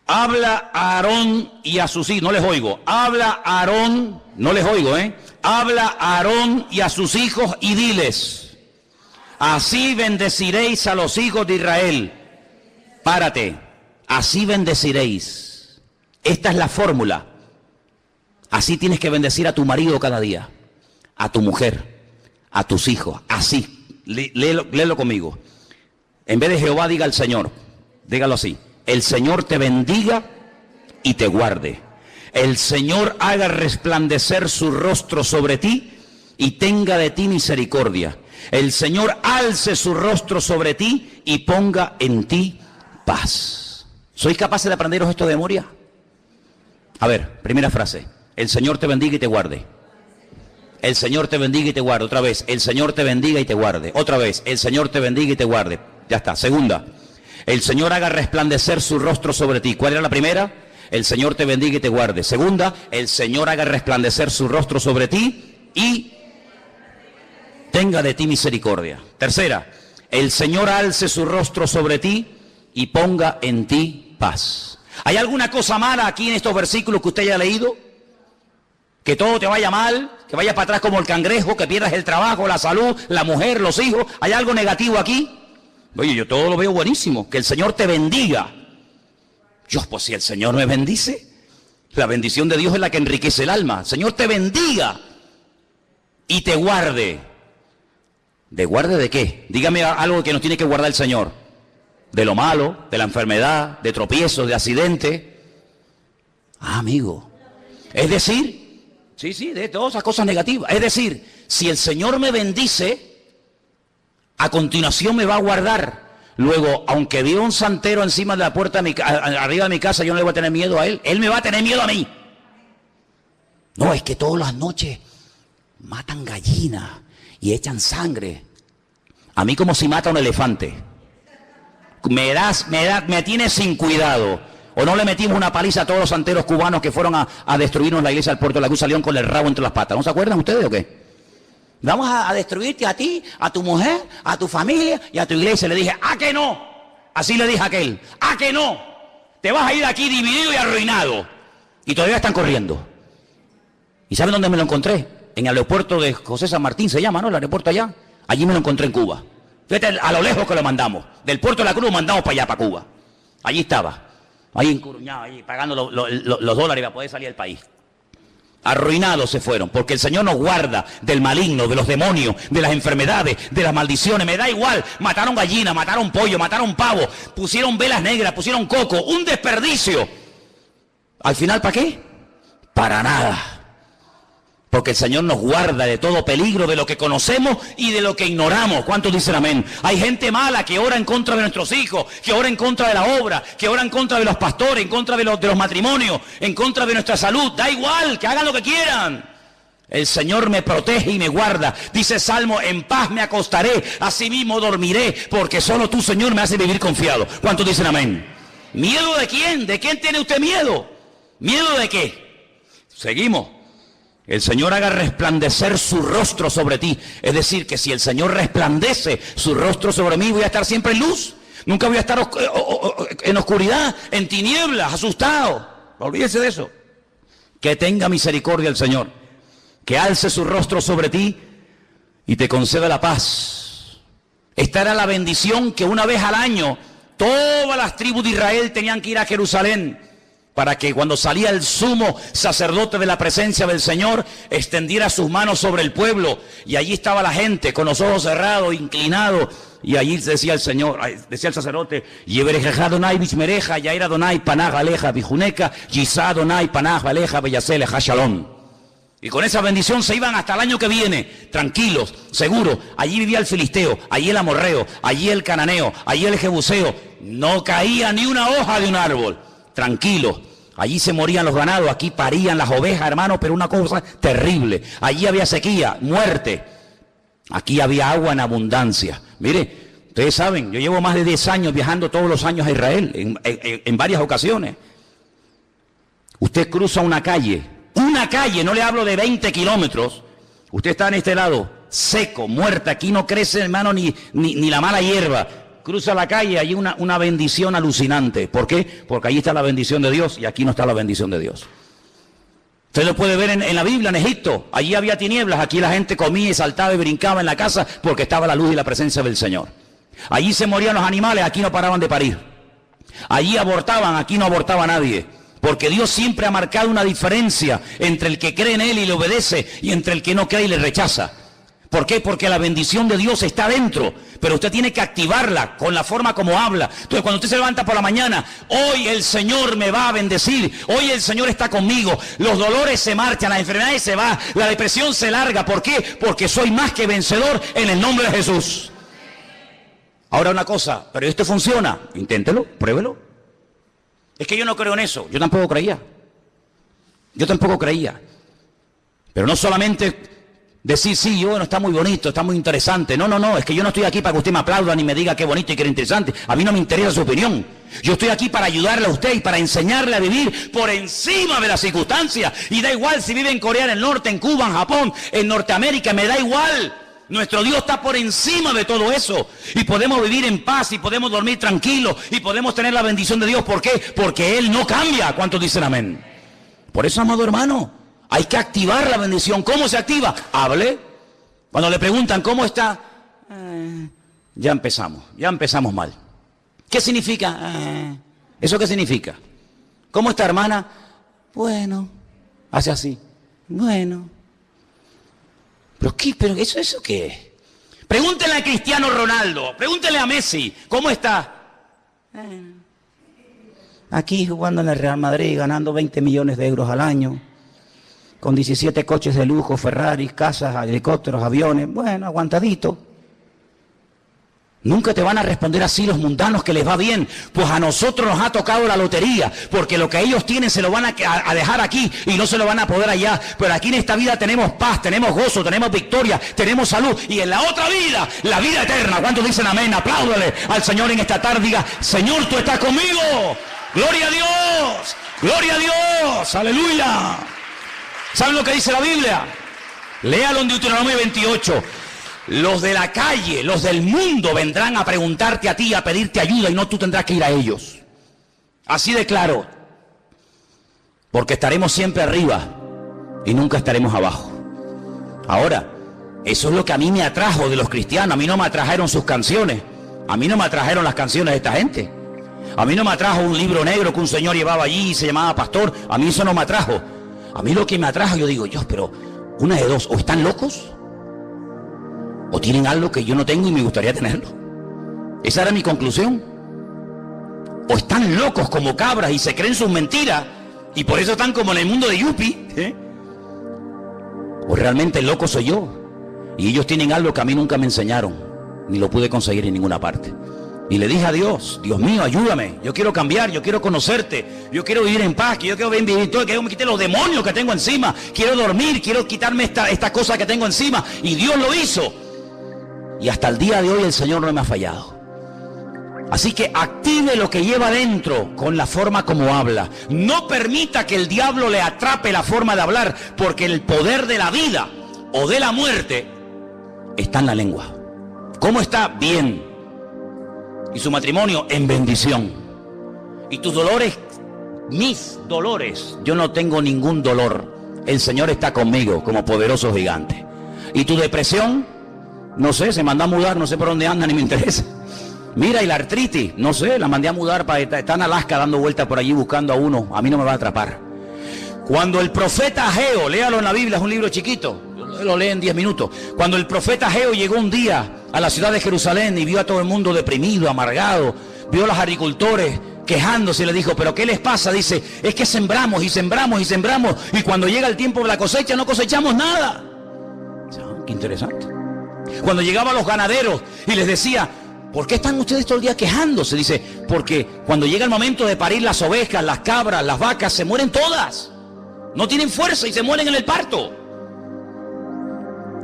Habla a Aarón y a sus hijos. No les oigo. Habla a Aarón. No les oigo, ¿eh? Habla a Aarón y a sus hijos y diles: así bendeciréis a los hijos de Israel. Párate. Así bendeciréis. Esta es la fórmula. Así tienes que bendecir a tu marido cada día, a tu mujer, a tus hijos. Así. Léelo conmigo. En vez de Jehová, diga el Señor. Dígalo así: el Señor te bendiga y te guarde. El Señor haga resplandecer su rostro sobre ti y tenga de ti misericordia. El Señor alce su rostro sobre ti y ponga en ti paz. ¿Sois capaces de aprenderos esto de memoria? A ver, primera frase. El Señor te bendiga y te guarde. El Señor te bendiga y te guarde. Otra vez. El Señor te bendiga y te guarde. Otra vez. El Señor te bendiga y te guarde. Ya está. Segunda. El Señor haga resplandecer su rostro sobre ti. ¿Cuál era la primera? El Señor te bendiga y te guarde. Segunda. El Señor haga resplandecer su rostro sobre ti y tenga de ti misericordia. Tercera. El Señor alce su rostro sobre ti y ponga en ti paz. ¿Hay alguna cosa mala aquí en estos versículos que usted haya leído? Que todo te vaya mal, que vayas para atrás como el cangrejo, que pierdas el trabajo, la salud, la mujer, los hijos. ¿Hay algo negativo aquí? Oye, yo todo lo veo buenísimo. Que el Señor te bendiga. Dios, pues si el Señor me bendice, la bendición de Dios es la que enriquece el alma. El Señor te bendiga y te guarde. ¿De guarde de qué? Dígame algo que nos tiene que guardar el Señor. De lo malo, de la enfermedad, de tropiezos, de accidentes. Ah, amigo. Es decir, sí, de todas esas cosas negativas. Es decir, si el Señor me bendice, a continuación me va a guardar. Luego, aunque viva un santero encima de la puerta de arriba de mi casa, yo no le voy a tener miedo a él. Él me va a tener miedo a mí. No, es que todas las noches matan gallinas y echan sangre. A mí como si mata un elefante. Me tienes sin cuidado. ¿O no le metimos una paliza a todos los santeros cubanos que fueron a destruirnos la iglesia del Puerto de la Cruz? Salieron con el rabo entre las patas. ¿No se acuerdan ustedes o qué? Vamos a destruirte a ti, a tu mujer, a tu familia y a tu iglesia. Le dije, ¡ah, que no! Así le dije a aquel, ¡ah, que no! Te vas a ir de aquí dividido y arruinado. Y todavía están corriendo. ¿Y saben dónde me lo encontré? En el aeropuerto de José San Martín, se llama, ¿no? El aeropuerto allá. Allí me lo encontré en Cuba. Fíjate a lo lejos que lo mandamos. Del Puerto de la Cruz lo mandamos para allá, para Cuba. Allí estaba. Ahí encuruñado, ahí pagando los dólares para poder salir del país. Arruinados se fueron, porque el Señor nos guarda del maligno, de los demonios, de las enfermedades, de las maldiciones. Me da igual, mataron gallinas, mataron pollo, mataron pavo, pusieron velas negras, pusieron coco, un desperdicio. Al final, ¿para qué? Para nada. Porque el Señor nos guarda de todo peligro, de lo que conocemos y de lo que ignoramos. ¿Cuántos dicen amén? Hay gente mala que ora en contra de nuestros hijos, que ora en contra de la obra, que ora en contra de los pastores, en contra de los matrimonios, en contra de nuestra salud. Da igual, que hagan lo que quieran. El Señor me protege y me guarda. Dice Salmo, en paz me acostaré, asimismo dormiré, porque solo tú, Señor, me haces vivir confiado. ¿Cuántos dicen amén? ¿Miedo de quién? ¿De quién tiene usted miedo? ¿Miedo de qué? Seguimos. El Señor haga resplandecer su rostro sobre ti. Es decir, que si el Señor resplandece su rostro sobre mí, voy a estar siempre en luz. Nunca voy a estar en oscuridad, en tinieblas, asustado. Olvídese de eso. Que tenga misericordia el Señor. Que alce su rostro sobre ti y te conceda la paz. Esta era la bendición que una vez al año todas las tribus de Israel tenían que ir a Jerusalén, para que cuando salía el sumo sacerdote de la presencia del Señor, extendiera sus manos sobre el pueblo, y allí estaba la gente con los ojos cerrados, inclinados, y allí decía el Señor, decía el sacerdote, Yebereja Donai Bishmereja, Yaira Donai Panaj Aleja Bijuneca, Yisá Donai Panaj Aleja Beyasele Hashalom. Y con esa bendición se iban hasta el año que viene, tranquilos, seguros. Allí vivía el filisteo, allí el amorreo, allí el cananeo, allí el jebuseo. No caía ni una hoja de un árbol. Tranquilos, allí se morían los ganados, aquí parían las ovejas, hermano, pero una cosa terrible. Allí había sequía, muerte. Aquí había agua en abundancia. Mire, ustedes saben, yo llevo más de 10 años viajando todos los años a Israel, en varias ocasiones. Usted cruza una calle, no le hablo de 20 kilómetros. Usted está en este lado, seco, muerta, aquí no crece, hermano, ni la mala hierba. Cruza la calle, hay una bendición alucinante. ¿Por qué? Porque allí está la bendición de Dios y aquí no está la bendición de Dios. Usted lo puede ver en la Biblia, en Egipto. Allí había tinieblas, aquí la gente comía y saltaba y brincaba en la casa porque estaba la luz y la presencia del Señor. Allí se morían los animales, aquí no paraban de parir. Allí abortaban, aquí no abortaba nadie. Porque Dios siempre ha marcado una diferencia entre el que cree en Él y le obedece y entre el que no cree y le rechaza. ¿Por qué? Porque la bendición de Dios está dentro, pero usted tiene que activarla con la forma como habla. Entonces, cuando usted se levanta por la mañana, hoy el Señor me va a bendecir, hoy el Señor está conmigo, los dolores se marchan, las enfermedades se van, la depresión se larga. ¿Por qué? Porque soy más que vencedor en el nombre de Jesús. Ahora una cosa, pero esto funciona, inténtelo, pruébelo. Es que yo no creo en eso, yo tampoco creía. Pero no solamente decir, sí, bueno, está muy bonito, está muy interesante. No, es que yo no estoy aquí para que usted me aplauda ni me diga qué bonito y qué interesante. A mí no me interesa su opinión. Yo estoy aquí para ayudarle a usted y para enseñarle a vivir por encima de las circunstancias. Y da igual si vive en Corea del Norte, en Cuba, en Japón, en Norteamérica, me da igual. Nuestro Dios está por encima de todo eso. Y podemos vivir en paz y podemos dormir tranquilos y podemos tener la bendición de Dios. ¿Por qué? Porque Él no cambia. ¿Cuántos dicen amén? Por eso, amado hermano, hay que activar la bendición. ¿Cómo se activa? Hable. Cuando le preguntan, ¿cómo está? Ya empezamos mal. ¿Qué significa? ¿Eso qué significa? ¿Cómo está, hermana? Bueno. Hace así. Bueno. ¿Pero qué? ¿Pero eso qué es? Pregúntenle a Cristiano Ronaldo, pregúntenle a Messi, ¿cómo está? Aquí jugando en el Real Madrid, ganando 20 millones de euros al año, con 17 coches de lujo, Ferraris, casas, helicópteros, aviones, bueno, aguantadito. Nunca te van a responder así los mundanos que les va bien, pues a nosotros nos ha tocado la lotería, porque lo que ellos tienen se lo van a dejar aquí y no se lo van a poder allá. Pero aquí en esta vida tenemos paz, tenemos gozo, tenemos victoria, tenemos salud, y en la otra vida, la vida eterna. ¿Cuántos dicen amén? Apláudale al Señor en esta tarde, diga, Señor, tú estás conmigo. Gloria a Dios, gloria a Dios, aleluya. ¿Saben lo que dice la Biblia? Léalo en Deuteronomio 28. Los de la calle, los del mundo vendrán a preguntarte a ti, a pedirte ayuda, y no tú tendrás que ir a ellos. Así de claro. Porque estaremos siempre arriba y nunca estaremos abajo. Ahora, eso es lo que a mí me atrajo de los cristianos. A mí no me atrajeron sus canciones. A mí no me atrajeron las canciones de esta gente. A mí no me atrajo un libro negro que un señor llevaba allí y se llamaba pastor. A mí eso no me atrajo. A mí lo que me atrajo, yo digo, Dios, pero una de dos, o están locos, o tienen algo que yo no tengo y me gustaría tenerlo. Esa era mi conclusión. O están locos como cabras y se creen sus mentiras, y por eso están como en el mundo de Yupi, o realmente el loco soy yo, y ellos tienen algo que a mí nunca me enseñaron, ni lo pude conseguir en ninguna parte. Y le dije a Dios, Dios mío, ayúdame, yo quiero cambiar, yo quiero conocerte, yo quiero vivir en paz, yo quiero vivir todo, que me quite los demonios que tengo encima, quiero dormir, quiero quitarme esta cosa que tengo encima, y Dios lo hizo. Y hasta el día de hoy el Señor no me ha fallado. Así que active lo que lleva dentro con la forma como habla. No permita que el diablo le atrape la forma de hablar, porque el poder de la vida o de la muerte está en la lengua. ¿Cómo está? Bien. Y su matrimonio en bendición. Y tus dolores, mis dolores, yo no tengo ningún dolor. El Señor está conmigo como poderoso gigante. Y tu depresión, no sé, se mandó a mudar, no sé por dónde anda, ni me interesa. Mira, y la artritis, no sé, la mandé a mudar, está en Alaska dando vueltas por allí buscando a uno, a mí no me va a atrapar. Cuando el profeta Ageo, léalo en la Biblia, es un libro chiquito, lo lee en 10 minutos. Cuando el profeta Ageo llegó un día a la ciudad de Jerusalén y vio a todo el mundo deprimido, amargado, vio a los agricultores quejándose y le dijo, ¿pero qué les pasa? Dice, es que sembramos y sembramos y sembramos, y cuando llega el tiempo de la cosecha no cosechamos nada. Qué interesante. Cuando llegaban los ganaderos y les decía, ¿por qué están ustedes todo el día quejándose? Dice, porque cuando llega el momento de parir las ovejas, las cabras, las vacas, se mueren todas. No tienen fuerza y se mueren en el parto.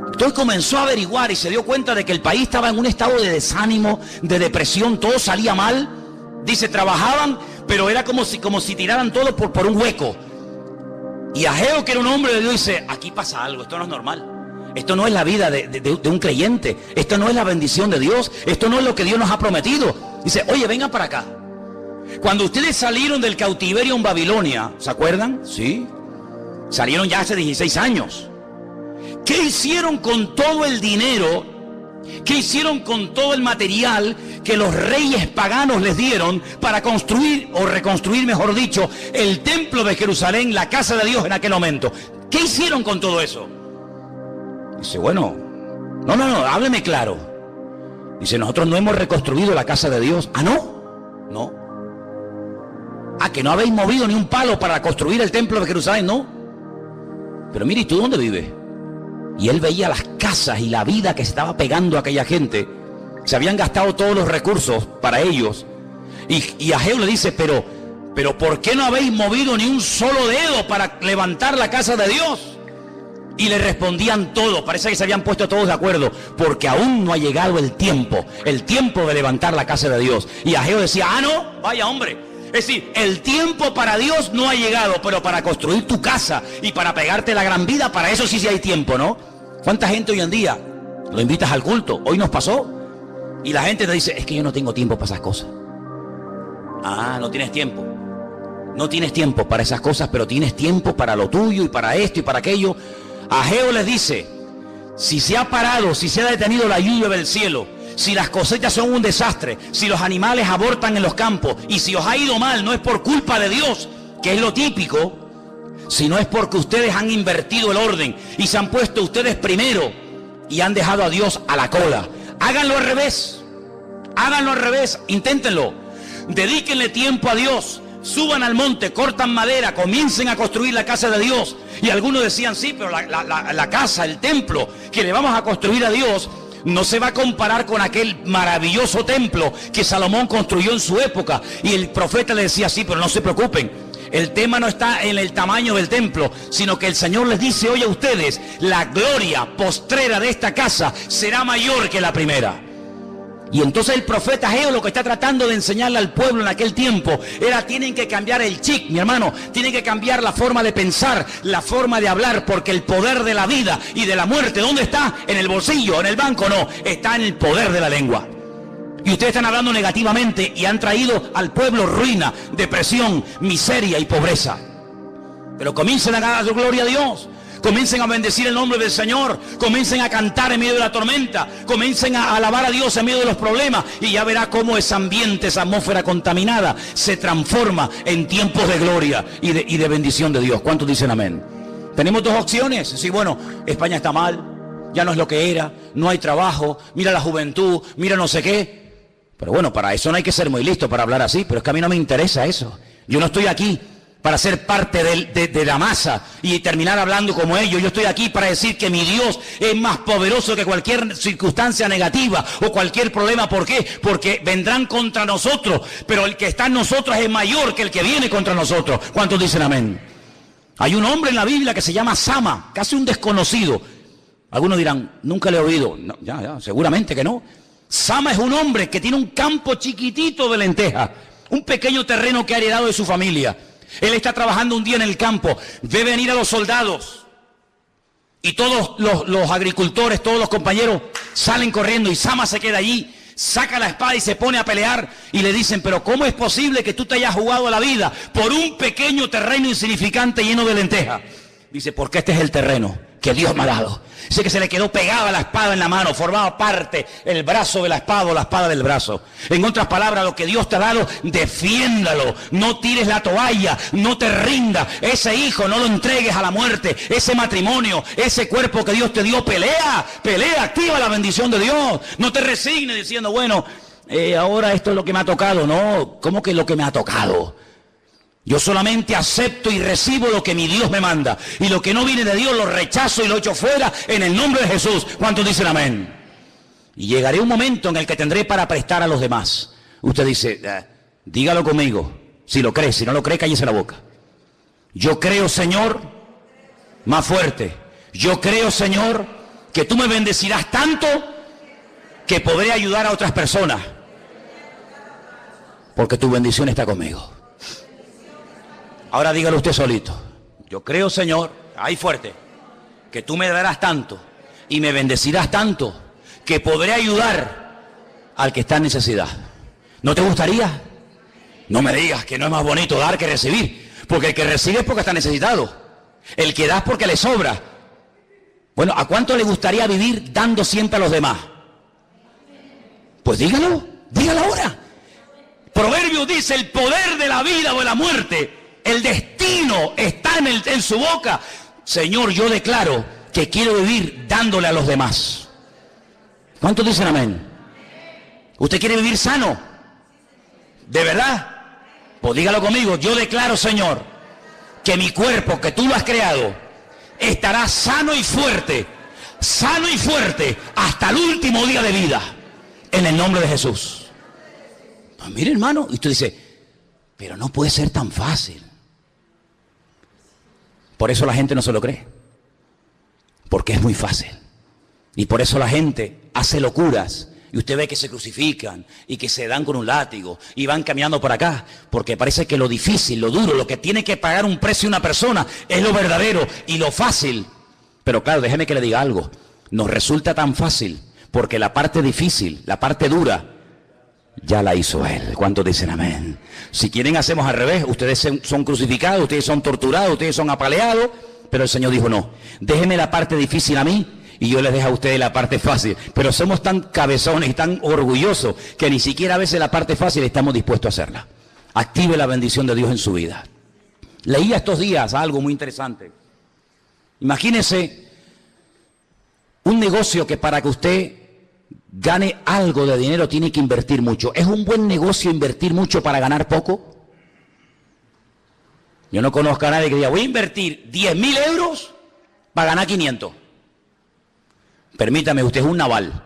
Entonces comenzó a averiguar y se dio cuenta de que el país estaba en un estado de desánimo, de depresión, todo salía mal. Dice, trabajaban, pero era como si tiraran todo por un hueco. Y Ageo, que era un hombre de Dios, dice, aquí pasa algo, esto no es normal. Esto no es la vida de un creyente. Esto no es la bendición de Dios. Esto no es lo que Dios nos ha prometido. Dice, oye, vengan para acá. Cuando ustedes salieron del cautiverio en Babilonia, ¿se acuerdan? Sí. Salieron ya hace 16 años. ¿Qué hicieron con todo el dinero? ¿Qué hicieron con todo el material que los reyes paganos les dieron para construir, o reconstruir, mejor dicho, el templo de Jerusalén, la casa de Dios en aquel momento? ¿Qué hicieron con todo eso? Dice, bueno, No, hábleme claro. Dice, nosotros no hemos reconstruido la casa de Dios. Ah, no. Ah, que no habéis movido ni un palo para construir el templo de Jerusalén, no. Pero mire, ¿y tú dónde vives? Y él veía las casas y la vida que se estaba pegando a aquella gente. Se habían gastado todos los recursos para ellos. Y Ageo le dice, pero ¿por qué no habéis movido ni un solo dedo para levantar la casa de Dios? Y le respondían todos, parece que se habían puesto todos de acuerdo, porque aún no ha llegado el tiempo de levantar la casa de Dios. Y Ageo decía, no, vaya hombre. Es decir, el tiempo para Dios no ha llegado, pero para construir tu casa y para pegarte la gran vida, para eso sí hay tiempo, ¿no? ¿Cuánta gente hoy en día lo invitas al culto? Hoy nos pasó. Y la gente te dice, es que yo no tengo tiempo para esas cosas. Ah, no tienes tiempo. No tienes tiempo para esas cosas, pero tienes tiempo para lo tuyo y para esto y para aquello. Ageo les dice, si se ha parado, si se ha detenido la lluvia del cielo, si las cosechas son un desastre, si los animales abortan en los campos y si os ha ido mal, no es por culpa de Dios, que es lo típico, sino es porque ustedes han invertido el orden y se han puesto ustedes primero y han dejado a Dios a la cola. Háganlo al revés, inténtenlo, dedíquenle tiempo a Dios. Suban al monte, cortan madera, comiencen a construir la casa de Dios. Y algunos decían, sí, pero la casa, el templo que le vamos a construir a Dios no se va a comparar con aquel maravilloso templo que Salomón construyó en su época. Y el profeta le decía, sí, pero no se preocupen, el tema no está en el tamaño del templo, sino que el Señor les dice hoy a ustedes, la gloria postrera de esta casa será mayor que la primera. Y entonces el profeta Ageo lo que está tratando de enseñarle al pueblo en aquel tiempo era, tienen que cambiar el chip, mi hermano, tienen que cambiar la forma de pensar, la forma de hablar, porque el poder de la vida y de la muerte, ¿dónde está? ¿En el bolsillo? ¿En el banco? No, está en el poder de la lengua. Y ustedes están hablando negativamente y han traído al pueblo ruina, depresión, miseria y pobreza. Pero comiencen a dar gloria a Dios. Comiencen a bendecir el nombre del Señor, comiencen a cantar en medio de la tormenta, comiencen a alabar a Dios en medio de los problemas y ya verá cómo ese ambiente, esa atmósfera contaminada se transforma en tiempos de gloria y de bendición de Dios. ¿Cuántos dicen amén? Tenemos dos opciones. Sí, bueno, España está mal, ya no es lo que era, no hay trabajo, mira la juventud, mira no sé qué. Pero bueno, para eso no hay que ser muy listo para hablar así, pero es que a mí no me interesa eso. Yo no estoy aquí para ser parte de la masa y terminar hablando como ellos. Yo estoy aquí para decir que mi Dios es más poderoso que cualquier circunstancia negativa o cualquier problema. ¿Por qué? Porque vendrán contra nosotros, pero el que está en nosotros es mayor que el que viene contra nosotros. ¿Cuántos dicen amén? Hay un hombre en la Biblia que se llama Sama, casi un desconocido. Algunos dirán, nunca le he oído. No, ya, seguramente que no. Sama es un hombre que tiene un campo chiquitito de lentejas, un pequeño terreno que ha heredado de su familia. Él está trabajando un día en el campo, ve venir a los soldados y todos los agricultores, todos los compañeros salen corriendo y Sama se queda allí, saca la espada y se pone a pelear y le dicen, pero ¿cómo es posible que tú te hayas jugado la vida por un pequeño terreno insignificante lleno de lentejas? Dice, porque este es el terreno que Dios me ha dado. Dice que se le quedó pegada la espada en la mano, formaba parte el brazo de la espada o la espada del brazo. En otras palabras, lo que Dios te ha dado, defiéndalo, no tires la toalla, no te rindas. Ese hijo no lo entregues a la muerte, ese matrimonio, ese cuerpo que Dios te dio, pelea, activa la bendición de Dios. No te resignes diciendo, bueno, ahora esto es lo que me ha tocado. No, ¿cómo que lo que me ha tocado? Yo solamente acepto y recibo lo que mi Dios me manda. Y lo que no viene de Dios lo rechazo y lo echo fuera en el nombre de Jesús. ¿Cuántos dicen amén? Y llegaré un momento en el que tendré para prestar a los demás. Usted dice, dígalo conmigo. Si lo cree, si no lo cree, cállese la boca. Yo creo, Señor, más fuerte. Yo creo, Señor, que tú me bendecirás tanto que podré ayudar a otras personas. Porque tu bendición está conmigo. Ahora dígalo usted solito. Yo creo, Señor, ahí fuerte, que tú me darás tanto y me bendecirás tanto que podré ayudar al que está en necesidad. ¿No te gustaría? No me digas que no es más bonito dar que recibir, porque el que recibe es porque está necesitado. El que da es porque le sobra. Bueno, ¿a cuánto le gustaría vivir dando siempre a los demás? Pues dígalo ahora. Proverbios dice, el poder de la vida o de la muerte, el destino está en su boca. Señor, yo declaro que quiero vivir dándole a los demás. ¿Cuántos dicen amén? ¿Usted quiere vivir sano? ¿De verdad? Pues dígalo conmigo. Yo declaro, Señor, que mi cuerpo, que tú lo has creado, estará sano y fuerte hasta el último día de vida, en el nombre de Jesús. Pues mire, hermano, y usted dice, pero no puede ser tan fácil. Por eso la gente no se lo cree, porque es muy fácil. Y por eso la gente hace locuras, y usted ve que se crucifican, y que se dan con un látigo, y van caminando por acá, porque parece que lo difícil, lo duro, lo que tiene que pagar un precio una persona, es lo verdadero y lo fácil. Pero claro, déjeme que le diga algo, nos resulta tan fácil, porque la parte difícil, la parte dura, ya la hizo Él. ¿Cuántos dicen amén? Si quieren hacemos al revés, ustedes son crucificados, ustedes son torturados, ustedes son apaleados, pero el Señor dijo no, déjeme la parte difícil a mí, y yo les dejo a ustedes la parte fácil. Pero somos tan cabezones y tan orgullosos que ni siquiera a veces la parte fácil estamos dispuestos a hacerla. Active la bendición de Dios en su vida. Leía estos días algo muy interesante. Imagínese un negocio que para que usted gane algo de dinero tiene que invertir mucho. ¿Es un buen negocio invertir mucho para ganar poco? Yo no conozco a nadie que diga, voy a invertir 10.000 euros para ganar 500. Permítame, usted es un naval.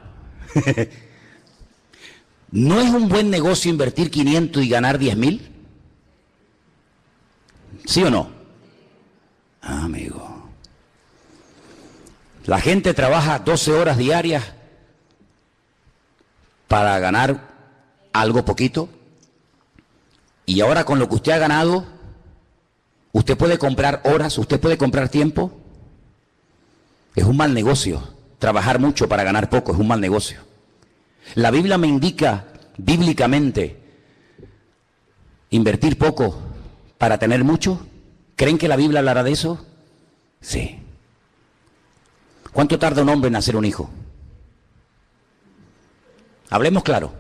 ¿No es un buen negocio invertir 500 y ganar 10.000? ¿Sí o no? Amigo. La gente trabaja 12 horas diarias para ganar algo poquito. Y ahora con lo que usted ha ganado, usted puede comprar horas, usted puede comprar tiempo. Es un mal negocio. Trabajar mucho para ganar poco es un mal negocio. La Biblia me indica bíblicamente invertir poco para tener mucho. ¿Creen que la Biblia hablará de eso? Sí. ¿Cuánto tarda un hombre en nacer un hijo? Hablemos claro.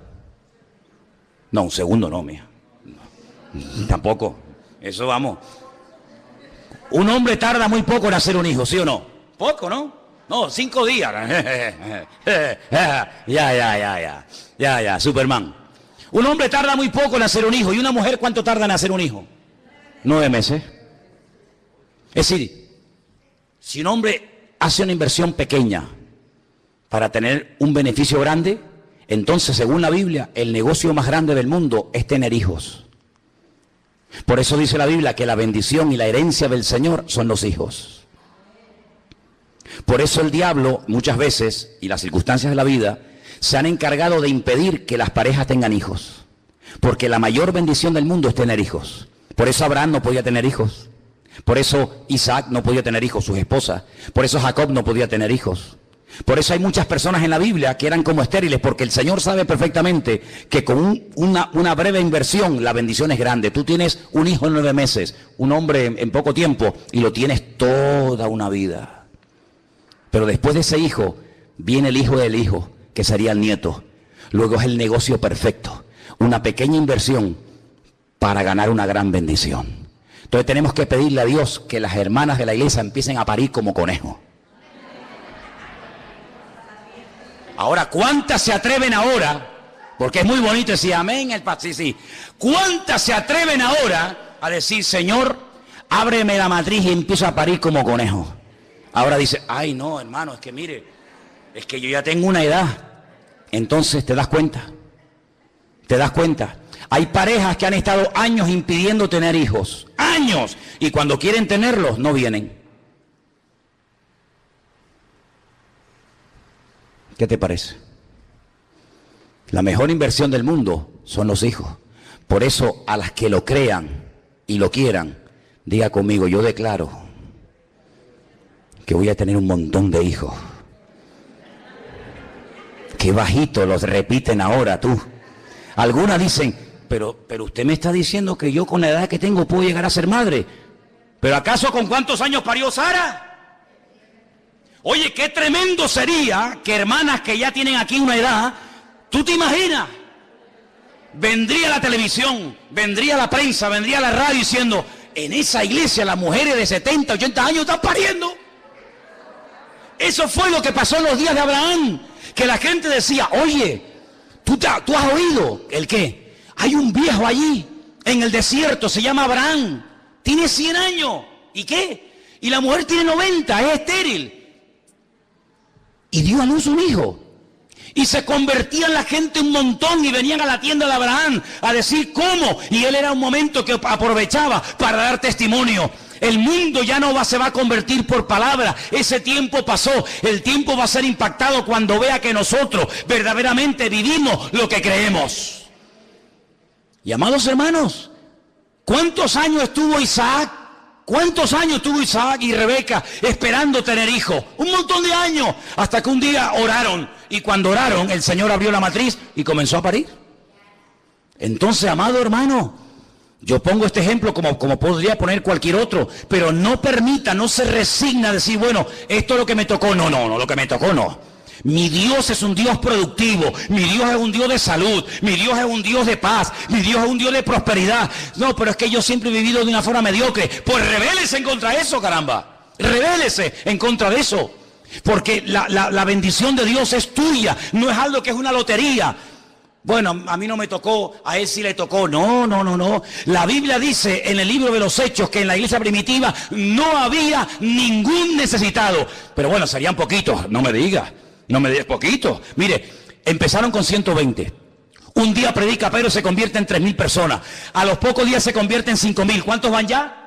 No, un segundo no, mía. No, tampoco. Eso vamos. Un hombre tarda muy poco en nacer un hijo, ¿sí o no? Poco, ¿no? No, 5 días. Ya, Superman. Un hombre tarda muy poco en hacer un hijo. ¿Y una mujer cuánto tarda en hacer un hijo? 9 meses. Es decir, si un hombre hace una inversión pequeña para tener un beneficio grande, entonces, según la Biblia, el negocio más grande del mundo es tener hijos. Por eso dice la Biblia que la bendición y la herencia del Señor son los hijos. Por eso el diablo muchas veces, y las circunstancias de la vida, se han encargado de impedir que las parejas tengan hijos. Porque la mayor bendición del mundo es tener hijos. Por eso Abraham no podía tener hijos. Por eso Isaac no podía tener hijos, sus esposas. Por eso Jacob no podía tener hijos. Por eso hay muchas personas en la Biblia que eran como estériles, porque el Señor sabe perfectamente que con una breve inversión la bendición es grande. Tú tienes un hijo en 9 meses, un hombre en poco tiempo, y lo tienes toda una vida. Pero después de ese hijo, viene el hijo del hijo, que sería el nieto. Luego es el negocio perfecto. Una pequeña inversión para ganar una gran bendición. Entonces tenemos que pedirle a Dios que las hermanas de la iglesia empiecen a parir como conejos. Ahora, ¿cuántas se atreven ahora? Porque es muy bonito decir amén, sí. ¿Cuántas se atreven ahora a decir, Señor, ábreme la matriz y empiezo a parir como conejo? Ahora dice, ay no, hermano, es que mire, es que yo ya tengo una edad. Entonces te das cuenta. Hay parejas que han estado años impidiendo tener hijos. ¡Años! Y cuando quieren tenerlos, no vienen. ¿Qué te parece? La mejor inversión del mundo son los hijos. Por eso, a las que lo crean y lo quieran, diga conmigo, yo declaro que voy a tener un montón de hijos. Qué bajito los repiten ahora tú. Algunas dicen, pero usted me está diciendo que yo con la edad que tengo puedo llegar a ser madre. ¿Pero acaso con cuántos años parió Sara? Oye, qué tremendo sería que hermanas que ya tienen aquí una edad, ¿tú te imaginas? Vendría la televisión, vendría la prensa, vendría la radio diciendo, en esa iglesia las mujeres de 70, 80 años están pariendo. Eso fue lo que pasó en los días de Abraham, que la gente decía, oye, ¿tú has oído? ¿El qué? Hay un viejo allí en el desierto, se llama Abraham, tiene 100 años. ¿Y qué? Y la mujer tiene 90, es estéril. Y dio a luz un hijo. Y se convertían la gente un montón y venían a la tienda de Abraham a decir cómo. Y él era un momento que aprovechaba para dar testimonio. El mundo ya no se va a convertir por palabra. Ese tiempo pasó. El tiempo va a ser impactado cuando vea que nosotros verdaderamente vivimos lo que creemos. Y amados hermanos, ¿cuántos años estuvo Isaac? ¿Cuántos años tuvo Isaac y Rebeca esperando tener hijos? Un montón de años, hasta que un día oraron. Y cuando oraron, el Señor abrió la matriz y comenzó a parir. Entonces, amado hermano, yo pongo este ejemplo como podría poner cualquier otro, pero no permita, no se resigna a decir, bueno, esto es lo que me tocó. No, lo que me tocó no. Mi Dios es un Dios productivo, mi Dios es un Dios de salud, mi Dios es un Dios de paz, mi Dios es un Dios de prosperidad. No, pero es que yo siempre he vivido de una forma mediocre. Pues rebélese en contra de eso, caramba. Rebélese en contra de eso. Porque la bendición de Dios es tuya, no es algo que es una lotería. Bueno, a mí no me tocó, a él sí le tocó. No. La Biblia dice en el libro de los Hechos que en la iglesia primitiva no había ningún necesitado. Pero bueno, serían poquitos, no me digas poquitos. Mire, empezaron con 120. Un día predica Pedro, se convierte en 3.000 personas. A los pocos días se convierte en 5.000. ¿Cuántos van ya?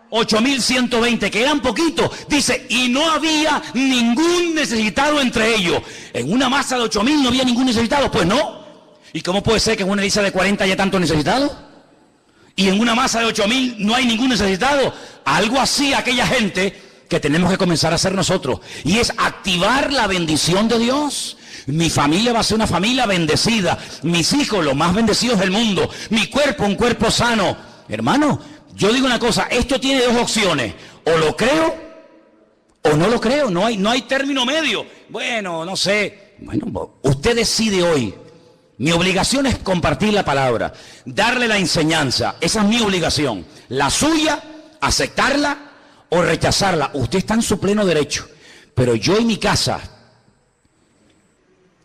8.120, que eran poquitos. Dice, y no había ningún necesitado entre ellos. En una masa de 8.000 no había ningún necesitado. Pues no. ¿Y cómo puede ser que en una iglesia de 40 haya tantos necesitados? Y en una masa de 8.000 no hay ningún necesitado. Algo así aquella gente que tenemos que comenzar a hacer nosotros. Y es activar la bendición de Dios. Mi familia va a ser una familia bendecida. Mis hijos, los más bendecidos del mundo. Mi cuerpo, un cuerpo sano. Hermano, yo digo una cosa, esto tiene dos opciones. O lo creo o no lo creo. No hay término medio. Bueno, no sé. Bueno, usted decide hoy. Mi obligación es compartir la palabra, darle la enseñanza. Esa es mi obligación. La suya, aceptarla o rechazarla. Usted está en su pleno derecho. Pero yo y mi casa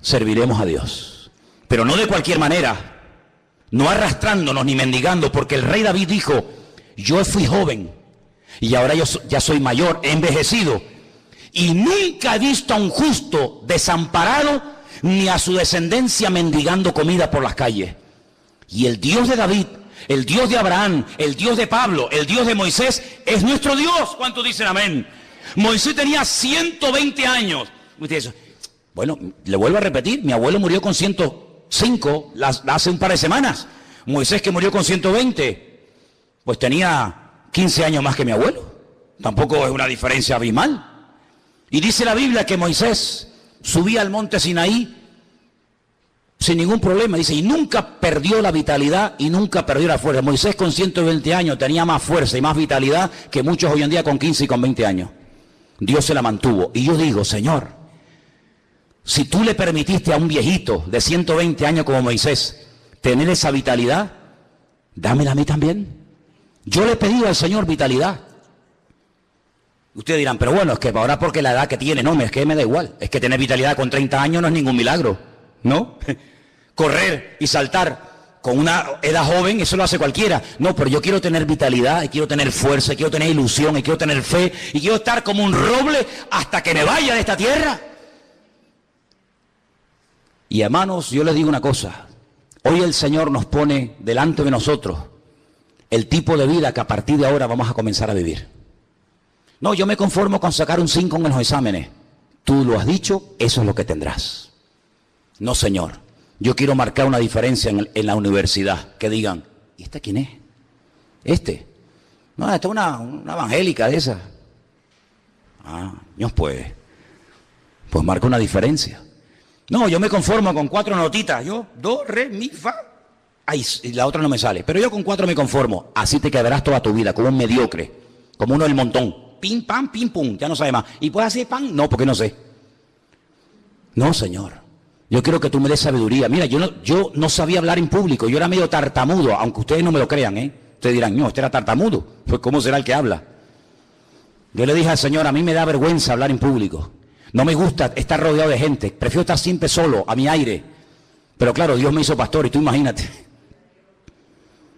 serviremos a Dios. Pero no de cualquier manera. No arrastrándonos ni mendigando. Porque el rey David dijo, yo fui joven y ahora yo ya soy mayor, he envejecido. Y nunca he visto a un justo desamparado ni a su descendencia mendigando comida por las calles. Y el Dios de David, el Dios de Abraham, el Dios de Pablo, el Dios de Moisés, es nuestro Dios. ¿Cuántos dicen amén? Moisés tenía 120 años. Bueno, le vuelvo a repetir, mi abuelo murió con 105 hace un par de semanas. Moisés, que murió con 120, pues tenía 15 años más que mi abuelo. Tampoco es una diferencia abismal. Y dice la Biblia que Moisés subía al monte Sinaí sin ningún problema, dice, y nunca perdió la vitalidad y nunca perdió la fuerza. Moisés con 120 años tenía más fuerza y más vitalidad que muchos hoy en día con 15 y con 20 años. Dios se la mantuvo. Y yo digo, Señor, si tú le permitiste a un viejito de 120 años como Moisés tener esa vitalidad, dámela a mí también. Yo le he pedido al Señor vitalidad. Ustedes dirán, pero bueno, es que ahora porque la edad que tiene, no, es que me da igual. Es que tener vitalidad con 30 años no es ningún milagro, ¿no? Correr y saltar con una edad joven, eso lo hace cualquiera. No, pero yo quiero tener vitalidad, y quiero tener fuerza, y quiero tener ilusión, y quiero tener fe, y quiero estar como un roble hasta que me vaya de esta tierra. Y hermanos, yo les digo una cosa. Hoy el Señor nos pone delante de nosotros el tipo de vida que a partir de ahora vamos a comenzar a vivir. No, yo me conformo con sacar un 5 en los exámenes. Tú lo has dicho, eso es lo que tendrás. No, Señor. Yo quiero marcar una diferencia en la universidad. Que digan, ¿y esta quién es? ¿Este? No, esta es una evangélica de esas. Ah, Dios, pues marca una diferencia. No, yo me conformo con 4 notitas. Yo, do, re, mi, fa. Ay, la otra no me sale. Pero yo con 4 me conformo. Así te quedarás toda tu vida, como un mediocre. Como uno del montón. Pim, pam, pim, pum, ya no sabe más. ¿Y puedes hacer pan? No, porque no sé. No, Señor. Yo quiero que tú me des sabiduría. Mira, yo no sabía hablar en público. Yo era medio tartamudo, aunque ustedes no me lo crean, ¿eh? Ustedes dirán, no, este era tartamudo. Pues, ¿cómo será el que habla? Yo le dije al Señor, a mí me da vergüenza hablar en público. No me gusta estar rodeado de gente, prefiero estar siempre solo, a mi aire. Pero claro, Dios me hizo pastor y tú imagínate.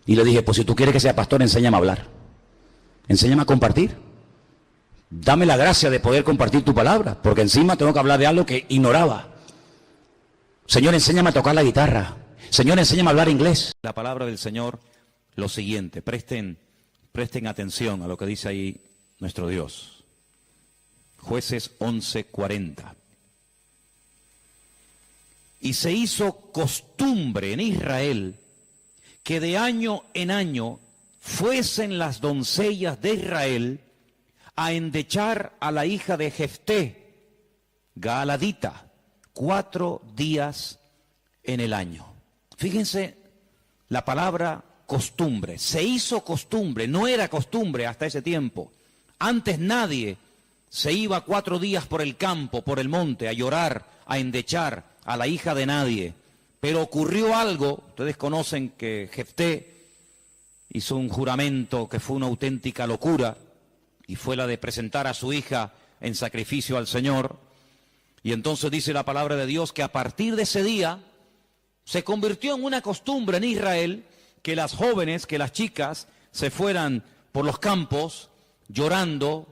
Y le dije, pues si tú quieres que sea pastor, enséñame a hablar. Enséñame a compartir. Dame la gracia de poder compartir tu palabra, porque encima tengo que hablar de algo que ignoraba. Señor, enséñame a tocar la guitarra. Señor, enséñame a hablar inglés. La palabra del Señor, lo siguiente, presten atención a lo que dice ahí nuestro Dios. Jueces 11:40. Y se hizo costumbre en Israel que de año en año fuesen las doncellas de Israel a endechar a la hija de Jefté, Gaaladita, 4 días en el año. Fíjense la palabra costumbre. Se hizo costumbre, no era costumbre hasta ese tiempo. Antes nadie se iba 4 días por el campo, por el monte, a llorar, a endechar a la hija de nadie. Pero ocurrió algo, ustedes conocen que Jefté hizo un juramento que fue una auténtica locura, y fue la de presentar a su hija en sacrificio al Señor. Y entonces dice la palabra de Dios que a partir de ese día se convirtió en una costumbre en Israel que las jóvenes, que las chicas se fueran por los campos llorando,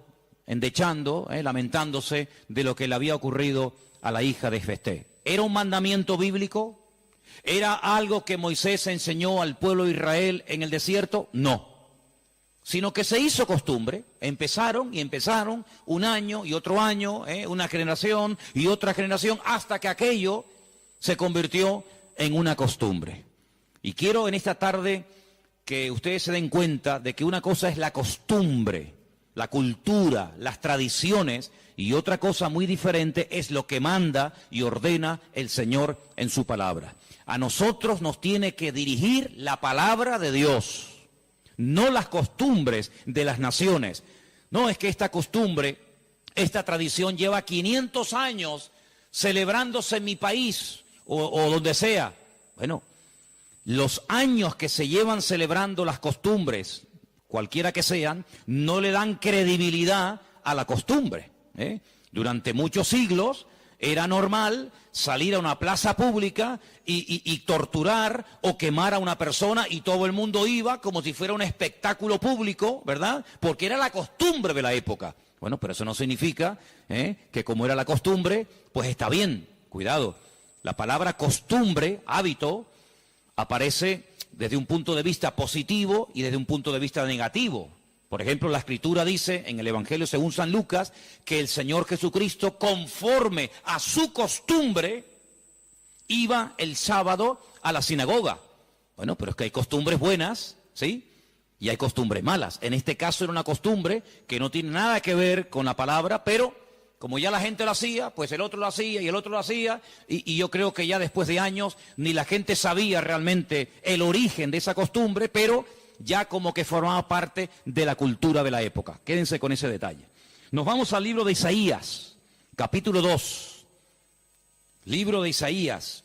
endechando, lamentándose de lo que le había ocurrido a la hija de Jefté. ¿Era un mandamiento bíblico? ¿Era algo que Moisés enseñó al pueblo de Israel en el desierto? No. Sino que se hizo costumbre. Empezaron un año y otro año, una generación y otra generación, hasta que aquello se convirtió en una costumbre. Y quiero en esta tarde que ustedes se den cuenta de que una cosa es la costumbre, la cultura, las tradiciones, y otra cosa muy diferente es lo que manda y ordena el Señor en su palabra. A nosotros nos tiene que dirigir la palabra de Dios, no las costumbres de las naciones. No es que esta costumbre, esta tradición lleva 500 años celebrándose en mi país o donde sea. Bueno, los años que se llevan celebrando las costumbres, cualquiera que sean, no le dan credibilidad a la costumbre. Durante muchos siglos era normal salir a una plaza pública y torturar o quemar a una persona, y todo el mundo iba como si fuera un espectáculo público, ¿verdad? Porque era la costumbre de la época. Bueno, pero eso no significa que como era la costumbre, pues está bien. Cuidado, la palabra costumbre, hábito, aparece desde un punto de vista positivo y desde un punto de vista negativo. Por ejemplo, la Escritura dice en el Evangelio según San Lucas que el Señor Jesucristo, conforme a su costumbre, iba el sábado a la sinagoga. Bueno, pero es que hay costumbres buenas, ¿sí? Y hay costumbres malas. En este caso era una costumbre que no tiene nada que ver con la palabra, pero como ya la gente lo hacía, pues el otro lo hacía y el otro lo hacía, y yo creo que ya después de años ni la gente sabía realmente el origen de esa costumbre, pero ya como que formaba parte de la cultura de la época. Quédense con ese detalle. Nos vamos al libro de Isaías, capítulo 2. Libro de Isaías,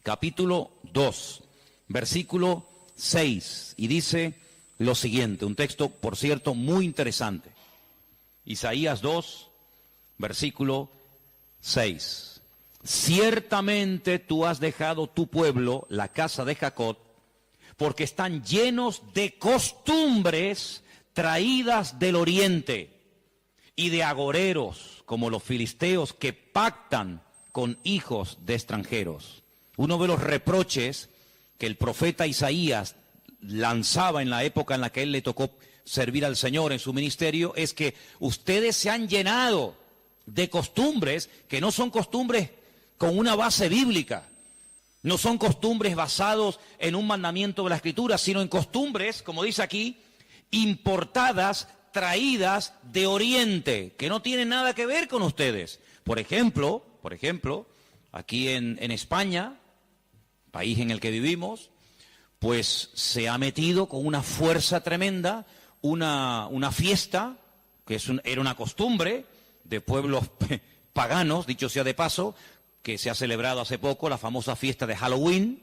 capítulo 2, versículo 6. Y dice lo siguiente, un texto, por cierto, muy interesante. Isaías 2, versículo 6. Ciertamente tú has dejado tu pueblo, la casa de Jacob, porque están llenos de costumbres traídas del oriente y de agoreros, como los filisteos que pactan con hijos de extranjeros. Uno de los reproches que el profeta Isaías lanzaba en la época en la que él le tocó servir al Señor en su ministerio es que ustedes se han llenado de costumbres que no son costumbres con una base bíblica. No son costumbres basados en un mandamiento de la Escritura, sino en costumbres, como dice aquí, importadas, traídas de Oriente, que no tienen nada que ver con ustedes. Por ejemplo, aquí en España, país en el que vivimos, pues se ha metido con una fuerza tremenda una fiesta, que era una costumbre de pueblos paganos, dicho sea de paso, que se ha celebrado hace poco, la famosa fiesta de Halloween,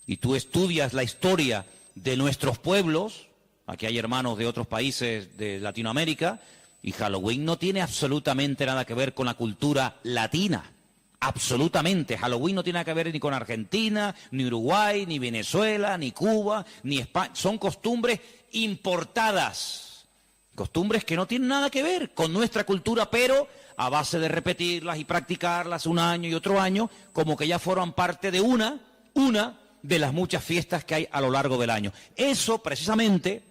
y tú estudias la historia de nuestros pueblos, aquí hay hermanos de otros países de Latinoamérica, Y Halloween no tiene absolutamente nada que ver con la cultura latina. Absolutamente. Halloween no tiene nada que ver ni con Argentina, ni Uruguay, ni Venezuela, ni Cuba, ni España. Son costumbres importadas. Costumbres que no tienen nada que ver con nuestra cultura, pero a base de repetirlas y practicarlas un año y otro año, como que ya forman parte de una de las muchas fiestas que hay a lo largo del año. Eso precisamente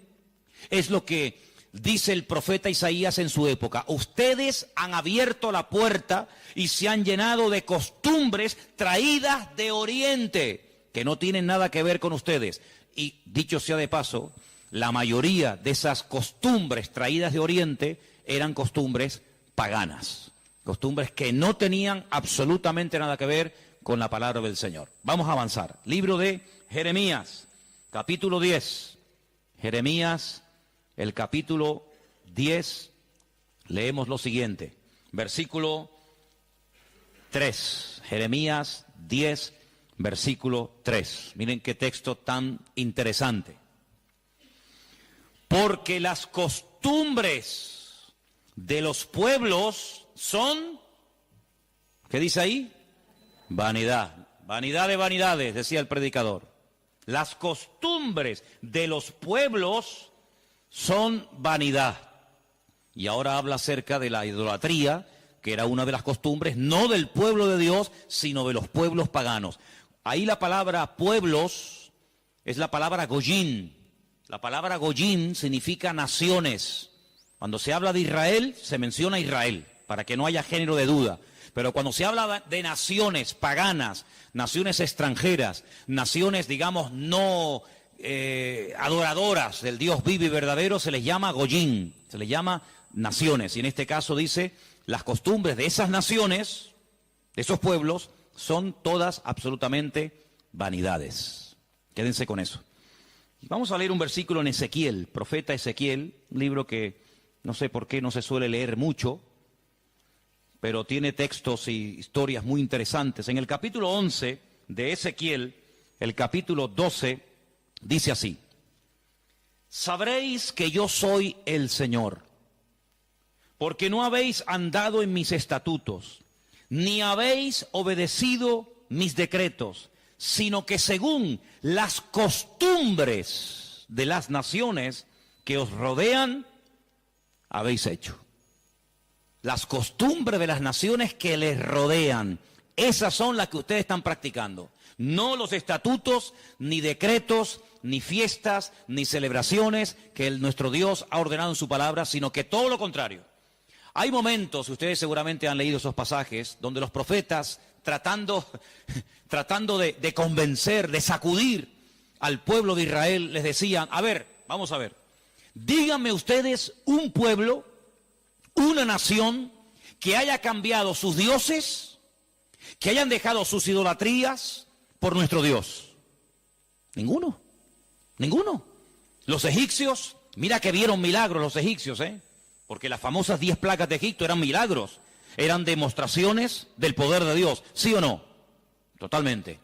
es lo que dice el profeta Isaías en su época. Ustedes han abierto la puerta y se han llenado de costumbres traídas de Oriente, que no tienen nada que ver con ustedes. Y dicho sea de paso, la mayoría de esas costumbres traídas de Oriente eran costumbres paganas, costumbres que no tenían absolutamente nada que ver con la palabra del Señor. Vamos a avanzar. Libro de Jeremías, capítulo 10. Jeremías, el capítulo 10, leemos lo siguiente, versículo 3. Jeremías 10, versículo 3. Miren qué texto tan interesante. Porque las costumbres de los pueblos son, ¿qué dice ahí? Vanidad. Vanidad de vanidades, decía el predicador. Las costumbres de los pueblos son vanidad. Y ahora habla acerca de la idolatría, que era una de las costumbres, no del pueblo de Dios, sino de los pueblos paganos. Ahí la palabra pueblos es la palabra goyim. La palabra goyim significa naciones. Cuando se habla de Israel, se menciona Israel, para que no haya género de duda. Pero cuando se habla de naciones paganas, naciones extranjeras, naciones, digamos, no adoradoras del Dios vivo y verdadero, se les llama goyim, se les llama naciones. Y en este caso dice, las costumbres de esas naciones, de esos pueblos, son todas absolutamente vanidades. Quédense con eso. Vamos a leer un versículo en Ezequiel, profeta Ezequiel, un libro que no sé por qué no se suele leer mucho, pero tiene textos y historias muy interesantes. En el capítulo 11 de Ezequiel, el capítulo 12, dice así: sabréis que yo soy el Señor, porque no habéis andado en mis estatutos, ni habéis obedecido mis decretos, sino que según las costumbres de las naciones que os rodean, habéis hecho. Las costumbres de las naciones que les rodean, esas son las que ustedes están practicando. No los estatutos, ni decretos, ni fiestas, ni celebraciones que nuestro Dios ha ordenado en su palabra, sino que todo lo contrario. Hay momentos, ustedes seguramente han leído esos pasajes, donde los profetas, tratando de convencer, de sacudir al pueblo de Israel, les decían, a ver, vamos a ver, díganme ustedes un pueblo, una nación que haya cambiado sus dioses, que hayan dejado sus idolatrías por nuestro Dios. Ninguno, ninguno. Los egipcios, mira que vieron milagros los egipcios, porque las famosas 10 plagas de Egipto eran milagros, eran demostraciones del poder de Dios, ¿sí o no? Totalmente.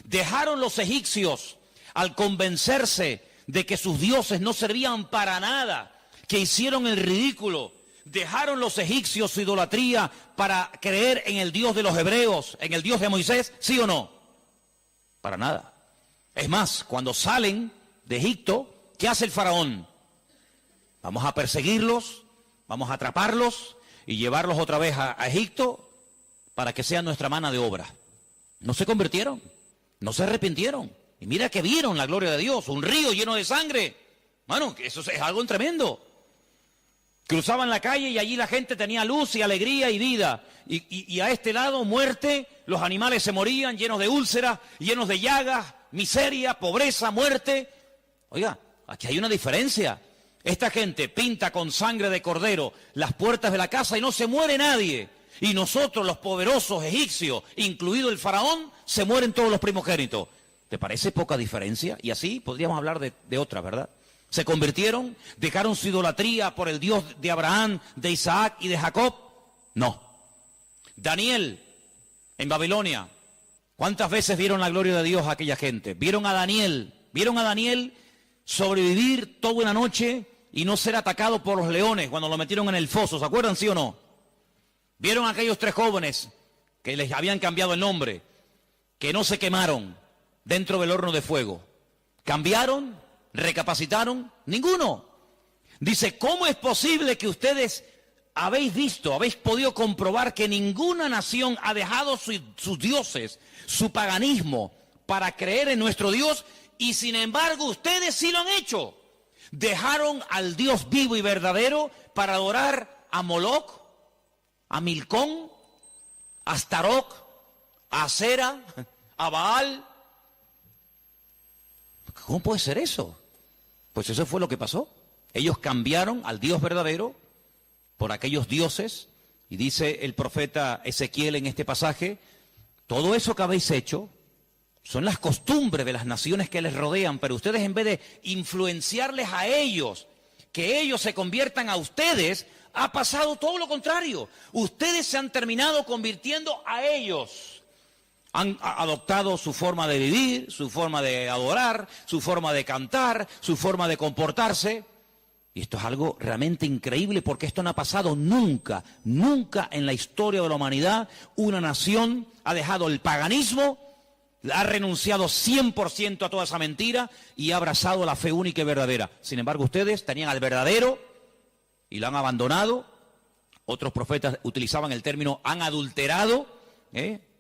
Dejaron los egipcios al convencerse de que sus dioses no servían para nada, que hicieron el ridículo. ¿Dejaron los egipcios su idolatría para creer en el Dios de los hebreos, en el Dios de Moisés? ¿Sí o no? Para nada. Es más, cuando salen de Egipto, ¿qué hace el faraón? Vamos a perseguirlos, vamos a atraparlos y llevarlos otra vez a Egipto para que sean nuestra mano de obra. No se convirtieron, no se arrepintieron. Y mira que vieron la gloria de Dios, un río lleno de sangre. Bueno, eso es algo tremendo. Cruzaban la calle y allí la gente tenía luz y alegría y vida. Y a este lado, muerte, los animales se morían llenos de úlceras, llenos de llagas, miseria, pobreza, muerte. Oiga, aquí hay una diferencia. Esta gente pinta con sangre de cordero las puertas de la casa y no se muere nadie. Y nosotros, los poderosos egipcios, incluido el faraón, se mueren todos los primogénitos. ¿Te parece poca diferencia? Y así podríamos hablar de otra, ¿verdad? ¿Se convirtieron? ¿Dejaron su idolatría por el Dios de Abraham, de Isaac y de Jacob? No. Daniel, en Babilonia, ¿cuántas veces vieron la gloria de Dios a aquella gente? Vieron a Daniel sobrevivir toda una noche y no ser atacado por los leones cuando lo metieron en el foso. ¿Se acuerdan, sí o no? ¿Vieron a aquellos 3 jóvenes que les habían cambiado el nombre, que no se quemaron dentro del horno de fuego? ¿Cambiaron? ¿Recapacitaron? Ninguno. Dice, ¿cómo es posible que ustedes habéis podido comprobar que ninguna nación ha dejado sus dioses, su paganismo, para creer en nuestro Dios, y sin embargo ustedes sí lo han hecho? Dejaron al Dios vivo y verdadero para adorar a Moloch, a Milcón, a Astaroth, a Asera, a Baal. ¿Cómo puede ser eso? Pues eso fue lo que pasó. Ellos cambiaron al Dios verdadero por aquellos dioses, y dice el profeta Ezequiel en este pasaje, todo eso que habéis hecho son las costumbres de las naciones que les rodean, pero ustedes, en vez de influenciarles a ellos, que ellos se conviertan a ustedes, ha pasado todo lo contrario. Ustedes se han terminado convirtiendo a ellos. Han adoptado su forma de vivir, su forma de adorar, su forma de cantar, su forma de comportarse. Y esto es algo realmente increíble, porque esto no ha pasado nunca, nunca en la historia de la humanidad. Una nación ha dejado el paganismo, ha renunciado 100% a toda esa mentira y ha abrazado la fe única y verdadera. Sin embargo, ustedes tenían al verdadero y lo han abandonado. Otros profetas utilizaban el término han adulterado,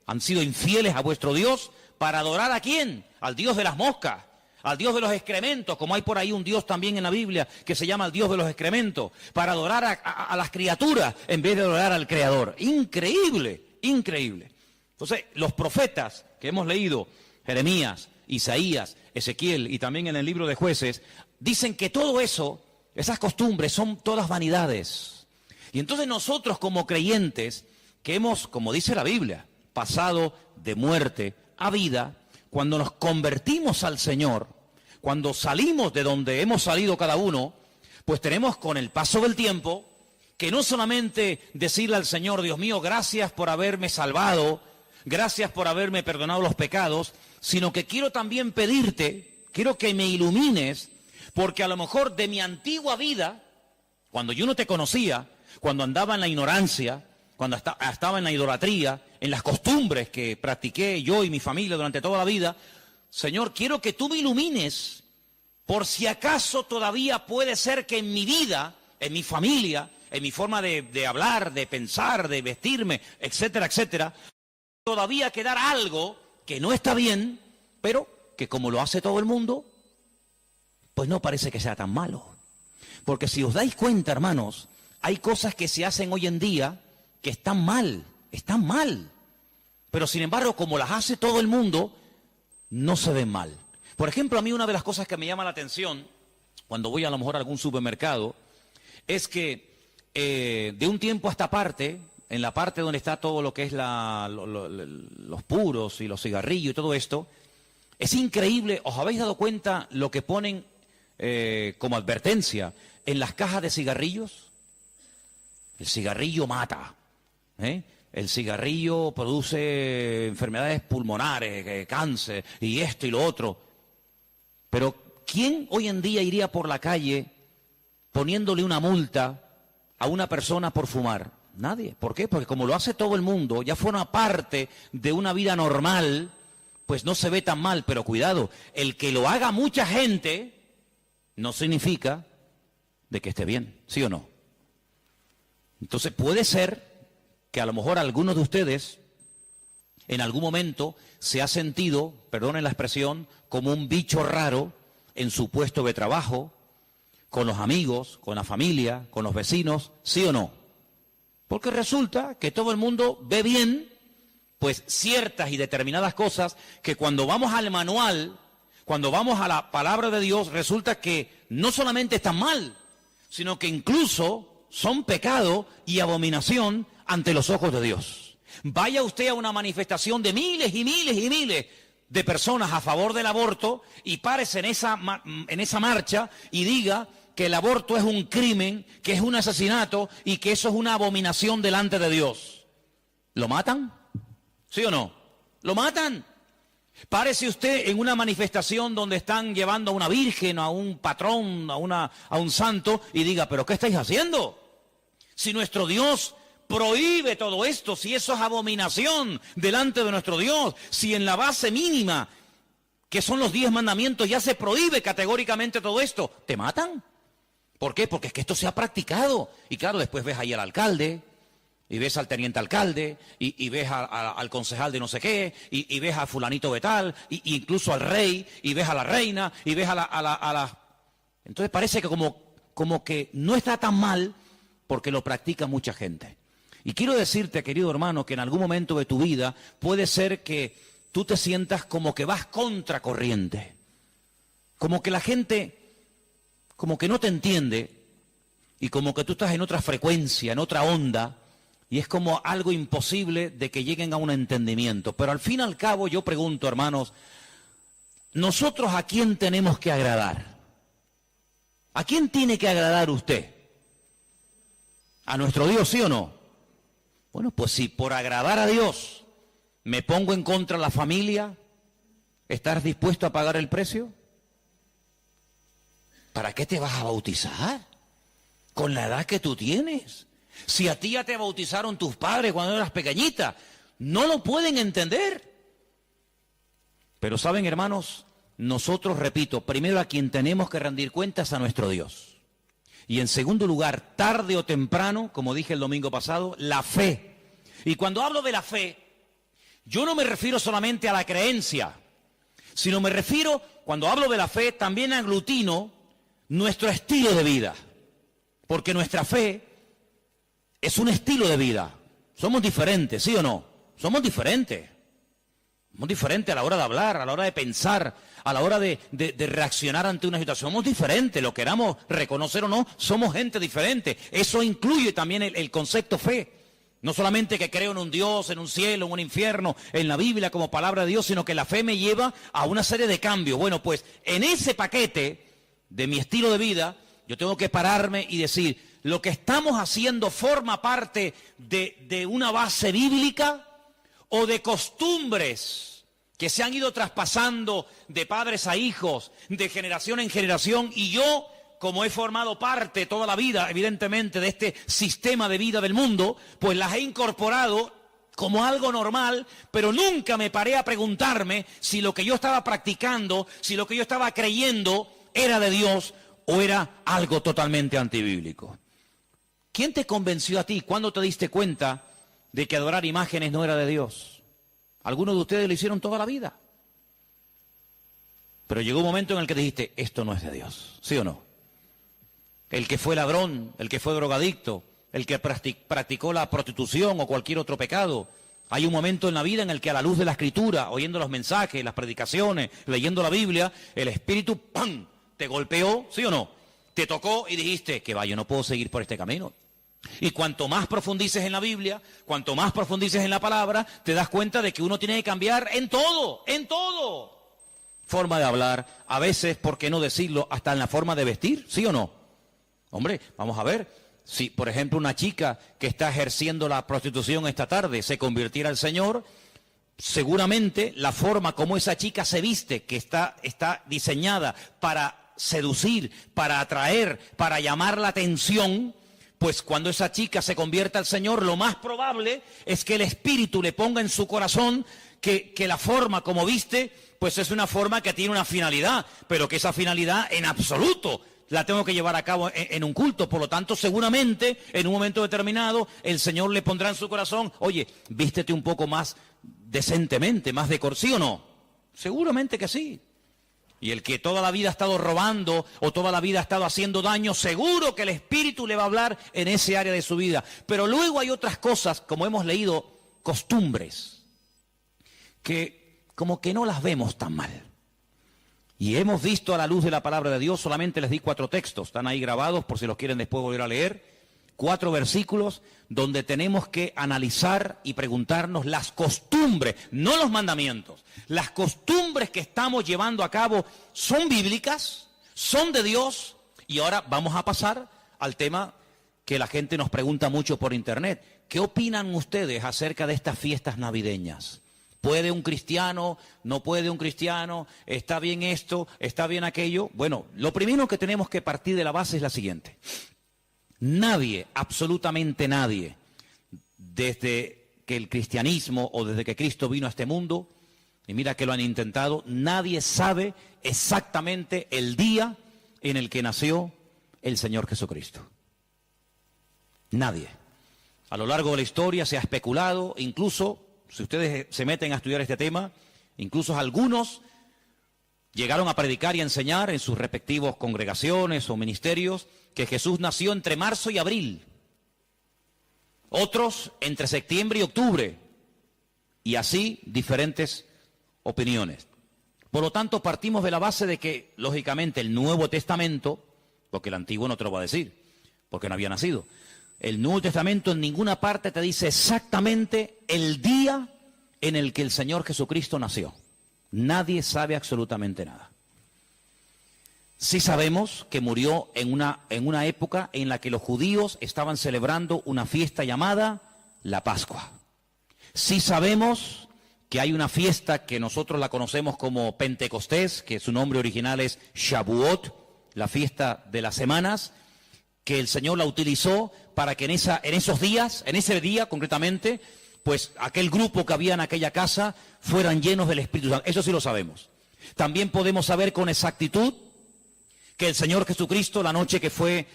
han sido infieles a vuestro Dios. ¿Para adorar a quién? Al Dios de las moscas, al Dios de los excrementos, como hay por ahí un Dios también en la Biblia que se llama el Dios de los excrementos, para adorar a las criaturas en vez de adorar al Creador. Increíble, increíble. Entonces, los profetas que hemos leído, Jeremías, Isaías, Ezequiel y también en el libro de Jueces, dicen que todo eso, esas costumbres, son todas vanidades. Y entonces nosotros, como creyentes, que hemos, como dice la Biblia, pasado de muerte a vida, cuando nos convertimos al Señor, cuando salimos de donde hemos salido cada uno, pues tenemos, con el paso del tiempo, que no solamente decirle al Señor, Dios mío, gracias por haberme salvado, gracias por haberme perdonado los pecados, sino que quiero también pedirte, quiero que me ilumines, porque a lo mejor de mi antigua vida, cuando yo no te conocía, cuando andaba en la ignorancia, cuando estaba en la idolatría, en las costumbres que practiqué yo y mi familia durante toda la vida, Señor, quiero que tú me ilumines, por si acaso todavía puede ser que en mi vida, en mi familia, en mi forma de hablar, de pensar, de vestirme, etcétera, etcétera, todavía quedar algo que no está bien, pero que como lo hace todo el mundo, pues no parece que sea tan malo. Porque si os dais cuenta, hermanos, hay cosas que se hacen hoy en día que están mal. Pero sin embargo, como las hace todo el mundo, no se ven mal. Por ejemplo, a mí una de las cosas que me llama la atención, cuando voy a lo mejor a algún supermercado, es que de un tiempo a esta parte, en la parte donde está todo lo que es los puros y los cigarrillos y todo esto, es increíble. ¿Os habéis dado cuenta lo que ponen como advertencia en las cajas de cigarrillos? El cigarrillo mata, el cigarrillo produce enfermedades pulmonares, cáncer y esto y lo otro. Pero ¿quién hoy en día iría por la calle poniéndole una multa a una persona por fumar? Nadie. ¿Por qué? Porque como lo hace todo el mundo, ya forma parte de una vida normal, pues no se ve tan mal. Pero cuidado, el que lo haga mucha gente no significa de que esté bien, ¿sí o no? Entonces puede ser que a lo mejor algunos de ustedes en algún momento se ha sentido, perdonen la expresión, como un bicho raro en su puesto de trabajo, con los amigos, con la familia, con los vecinos, ¿sí o no? Porque resulta que todo el mundo ve bien, pues ciertas y determinadas cosas que cuando vamos al manual, cuando vamos a la palabra de Dios, resulta que no solamente están mal, sino que incluso son pecado y abominación ante los ojos de Dios. Vaya usted a una manifestación de miles y miles y miles de personas a favor del aborto y párese en esa marcha y diga que el aborto es un crimen, que es un asesinato y que eso es una abominación delante de Dios. ¿Lo matan? ¿Sí o no? ¿Lo matan? Párese usted en una manifestación donde están llevando a una virgen, a un patrón, a un santo, y diga, ¿pero qué estáis haciendo? Si nuestro Dios prohíbe todo esto, si eso es abominación delante de nuestro Dios, si en la base mínima, que son los 10 mandamientos, ya se prohíbe categóricamente todo esto, ¿te matan? ¿Por qué? Porque es que esto se ha practicado. Y claro, después ves ahí al alcalde, y ves al teniente alcalde, y ves al concejal de no sé qué, y ves a fulanito de tal, y incluso al rey, y ves a la reina, y ves a la... Entonces parece que como que no está tan mal, porque lo practica mucha gente. Y quiero decirte, querido hermano, que en algún momento de tu vida puede ser que tú te sientas como que vas contra corriente, como que la gente, como que no te entiende, y como que tú estás en otra frecuencia, en otra onda, y es como algo imposible de que lleguen a un entendimiento. Pero al fin y al cabo yo pregunto, hermanos, ¿nosotros a quién tenemos que agradar? ¿A quién tiene que agradar usted? ¿A nuestro Dios, sí o no? Bueno, pues si por agradar a Dios me pongo en contra de la familia, ¿estás dispuesto a pagar el precio? ¿Para qué te vas a bautizar? Con la edad que tú tienes. Si a ti ya te bautizaron tus padres cuando eras pequeñita, no lo pueden entender. Pero saben, hermanos, nosotros, repito, primero a quien tenemos que rendir cuentas a nuestro Dios. Y en segundo lugar, tarde o temprano, como dije el domingo pasado, la fe. Y cuando hablo de la fe, yo no me refiero solamente a la creencia, sino me refiero, cuando hablo de la fe, también aglutino nuestro estilo de vida. Porque nuestra fe es un estilo de vida. Somos diferentes, ¿sí o no? Somos diferentes. Somos diferentes a la hora de hablar, a la hora de pensar, a la hora de reaccionar ante una situación. Somos diferentes, lo queramos reconocer o no, somos gente diferente. Eso incluye también el concepto fe. No solamente que creo en un Dios, en un cielo, en un infierno, en la Biblia como palabra de Dios, sino que la fe me lleva a una serie de cambios. Bueno, pues en ese paquete de mi estilo de vida, yo tengo que pararme y decir, ¿lo que estamos haciendo forma parte de una base bíblica o de costumbres que se han ido traspasando de padres a hijos, de generación en generación, y yo, como he formado parte toda la vida, evidentemente, de este sistema de vida del mundo, pues las he incorporado como algo normal, pero nunca me paré a preguntarme si lo que yo estaba practicando, si lo que yo estaba creyendo era de Dios o era algo totalmente antibíblico. ¿Quién te convenció a ti? ¿Cuándo te diste cuenta de que adorar imágenes no era de Dios? Algunos de ustedes lo hicieron toda la vida. Pero llegó un momento en el que dijiste, esto no es de Dios, ¿sí o no? El que fue ladrón, el que fue drogadicto, el que practicó la prostitución o cualquier otro pecado. Hay un momento en la vida en el que a la luz de la Escritura, oyendo los mensajes, las predicaciones, leyendo la Biblia, el Espíritu, ¡pam!, te golpeó, ¿sí o no? Te tocó y dijiste, que va, yo no puedo seguir por este camino. Y cuanto más profundices en la Biblia, cuanto más profundices en la palabra, te das cuenta de que uno tiene que cambiar en todo, en todo. Forma de hablar, a veces, ¿por qué no decirlo?, hasta en la forma de vestir, ¿sí o no? Hombre, vamos a ver, si por ejemplo una chica que está ejerciendo la prostitución esta tarde se convirtiera al Señor, seguramente la forma como esa chica se viste, que está diseñada para seducir, para atraer, para llamar la atención, pues cuando esa chica se convierta al Señor, lo más probable es que el Espíritu le ponga en su corazón que la forma como viste, pues es una forma que tiene una finalidad, pero que esa finalidad en absoluto la tengo que llevar a cabo en un culto. Por lo tanto, seguramente, en un momento determinado, el Señor le pondrá en su corazón, oye, vístete un poco más decentemente, más ¿sí o no? Seguramente que sí. Y el que toda la vida ha estado robando o toda la vida ha estado haciendo daño, seguro que el Espíritu le va a hablar en ese área de su vida. Pero luego hay otras cosas, como hemos leído, costumbres, que como que no las vemos tan mal. Y hemos visto a la luz de la palabra de Dios, solamente les di 4 textos, están ahí grabados por si los quieren después volver a leer, 4 versículos donde tenemos que analizar y preguntarnos las costumbres, no los mandamientos, las costumbres que estamos llevando a cabo son bíblicas, son de Dios. Y ahora vamos a pasar al tema que la gente nos pregunta mucho por internet. ¿Qué opinan ustedes acerca de estas fiestas navideñas? ¿Puede un cristiano? ¿No puede un cristiano? ¿Está bien esto? ¿Está bien aquello? Bueno, lo primero que tenemos que partir de la base es la siguiente. Nadie, absolutamente nadie, desde que el cristianismo o desde que Cristo vino a este mundo, y mira que lo han intentado, nadie sabe exactamente el día en el que nació el Señor Jesucristo. Nadie. A lo largo de la historia se ha especulado, incluso, si ustedes se meten a estudiar este tema, incluso algunos llegaron a predicar y a enseñar en sus respectivos congregaciones o ministerios que Jesús nació entre marzo y abril. Otros entre septiembre y octubre. Y así diferentes opiniones. Por lo tanto, partimos de la base de que, lógicamente, el Nuevo Testamento, porque el Antiguo no te lo va a decir, porque no había nacido, el Nuevo Testamento en ninguna parte te dice exactamente el día en el que el Señor Jesucristo nació. Nadie sabe absolutamente nada. Sí sabemos que murió en una época en la que los judíos estaban celebrando una fiesta llamada la Pascua. Sí sabemos que hay una fiesta que nosotros la conocemos como Pentecostés, que su nombre original es Shavuot, la fiesta de las semanas, que el Señor la utilizó para que en ese día concretamente, pues aquel grupo que había en aquella casa fueran llenos del Espíritu Santo. Eso sí lo sabemos. También podemos saber con exactitud que el Señor Jesucristo, la noche que fue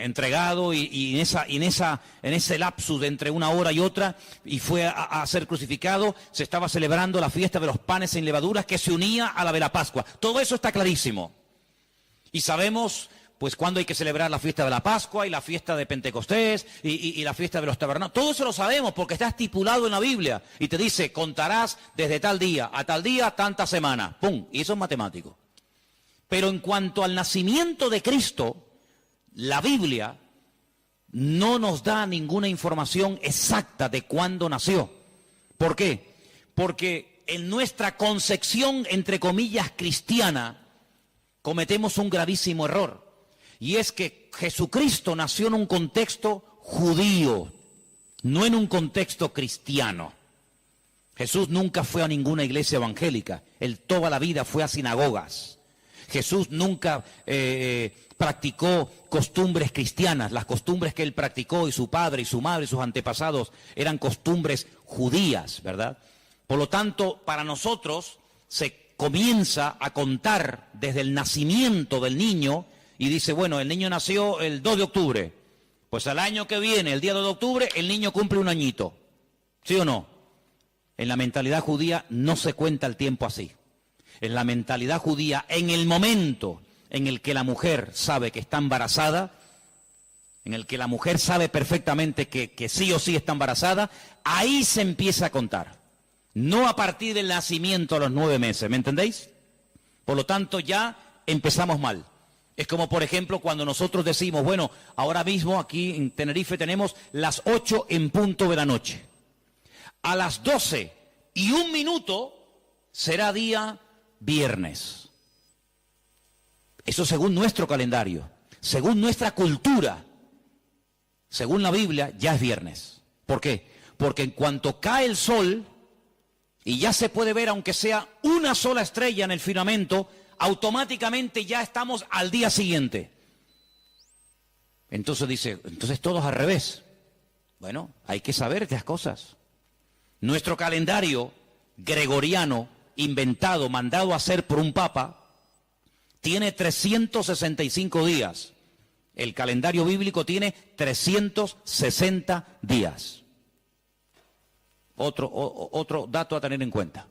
entregado y en ese lapsus de entre una hora y otra, y fue a ser crucificado, se estaba celebrando la fiesta de los panes sin levaduras que se unía a la de la Pascua. Todo eso está clarísimo. Y sabemos, pues, cuándo hay que celebrar la fiesta de la Pascua y la fiesta de Pentecostés y la fiesta de los tabernáculos. Todo eso lo sabemos porque está estipulado en la Biblia. Y te dice, contarás desde tal día a tal día, tantas semanas. ¡Pum! Y eso es matemático. Pero en cuanto al nacimiento de Cristo, la Biblia no nos da ninguna información exacta de cuándo nació. ¿Por qué? Porque en nuestra concepción, entre comillas, cristiana, cometemos un gravísimo error. Y es que Jesucristo nació en un contexto judío, no en un contexto cristiano. Jesús nunca fue a ninguna iglesia evangélica, él toda la vida fue a sinagogas. Jesús nunca practicó costumbres cristianas. Las costumbres que él practicó, y su padre y su madre y sus antepasados, eran costumbres judías, ¿verdad? Por lo tanto, para nosotros se comienza a contar desde el nacimiento del niño y dice, bueno, el niño nació el 2 de octubre. Pues al año que viene, el día 2 de octubre, el niño cumple un añito. ¿Sí o no? En la mentalidad judía no se cuenta el tiempo así. En la mentalidad judía, en el momento en el que la mujer sabe que está embarazada, en el que la mujer sabe perfectamente que sí o sí está embarazada, ahí se empieza a contar. No a partir del nacimiento a los 9 meses, ¿me entendéis? Por lo tanto, ya empezamos mal. Es como, por ejemplo, cuando nosotros decimos, bueno, ahora mismo aquí en Tenerife tenemos las 8 en punto de la noche. A las 12:01 será día viernes. Eso según nuestro calendario, según nuestra cultura, según la Biblia, ya es viernes. ¿Por qué? Porque en cuanto cae el sol y ya se puede ver, aunque sea una sola estrella en el firmamento, automáticamente ya estamos al día siguiente. Entonces dice, entonces todos al revés. Bueno, hay que saber estas cosas. Nuestro calendario gregoriano, inventado, mandado a hacer por un papa, tiene 365 días. El calendario bíblico tiene 360 días. Otro dato a tener en cuenta.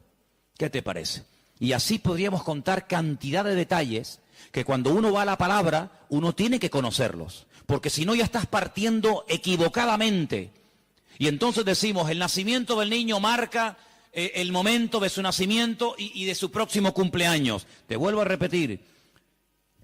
¿Qué te parece? Y así podríamos contar cantidad de detalles que cuando uno va a la palabra, uno tiene que conocerlos. Porque si no ya estás partiendo equivocadamente. Y entonces decimos, el nacimiento del niño marca el momento de su nacimiento y de su próximo cumpleaños. Te vuelvo a repetir,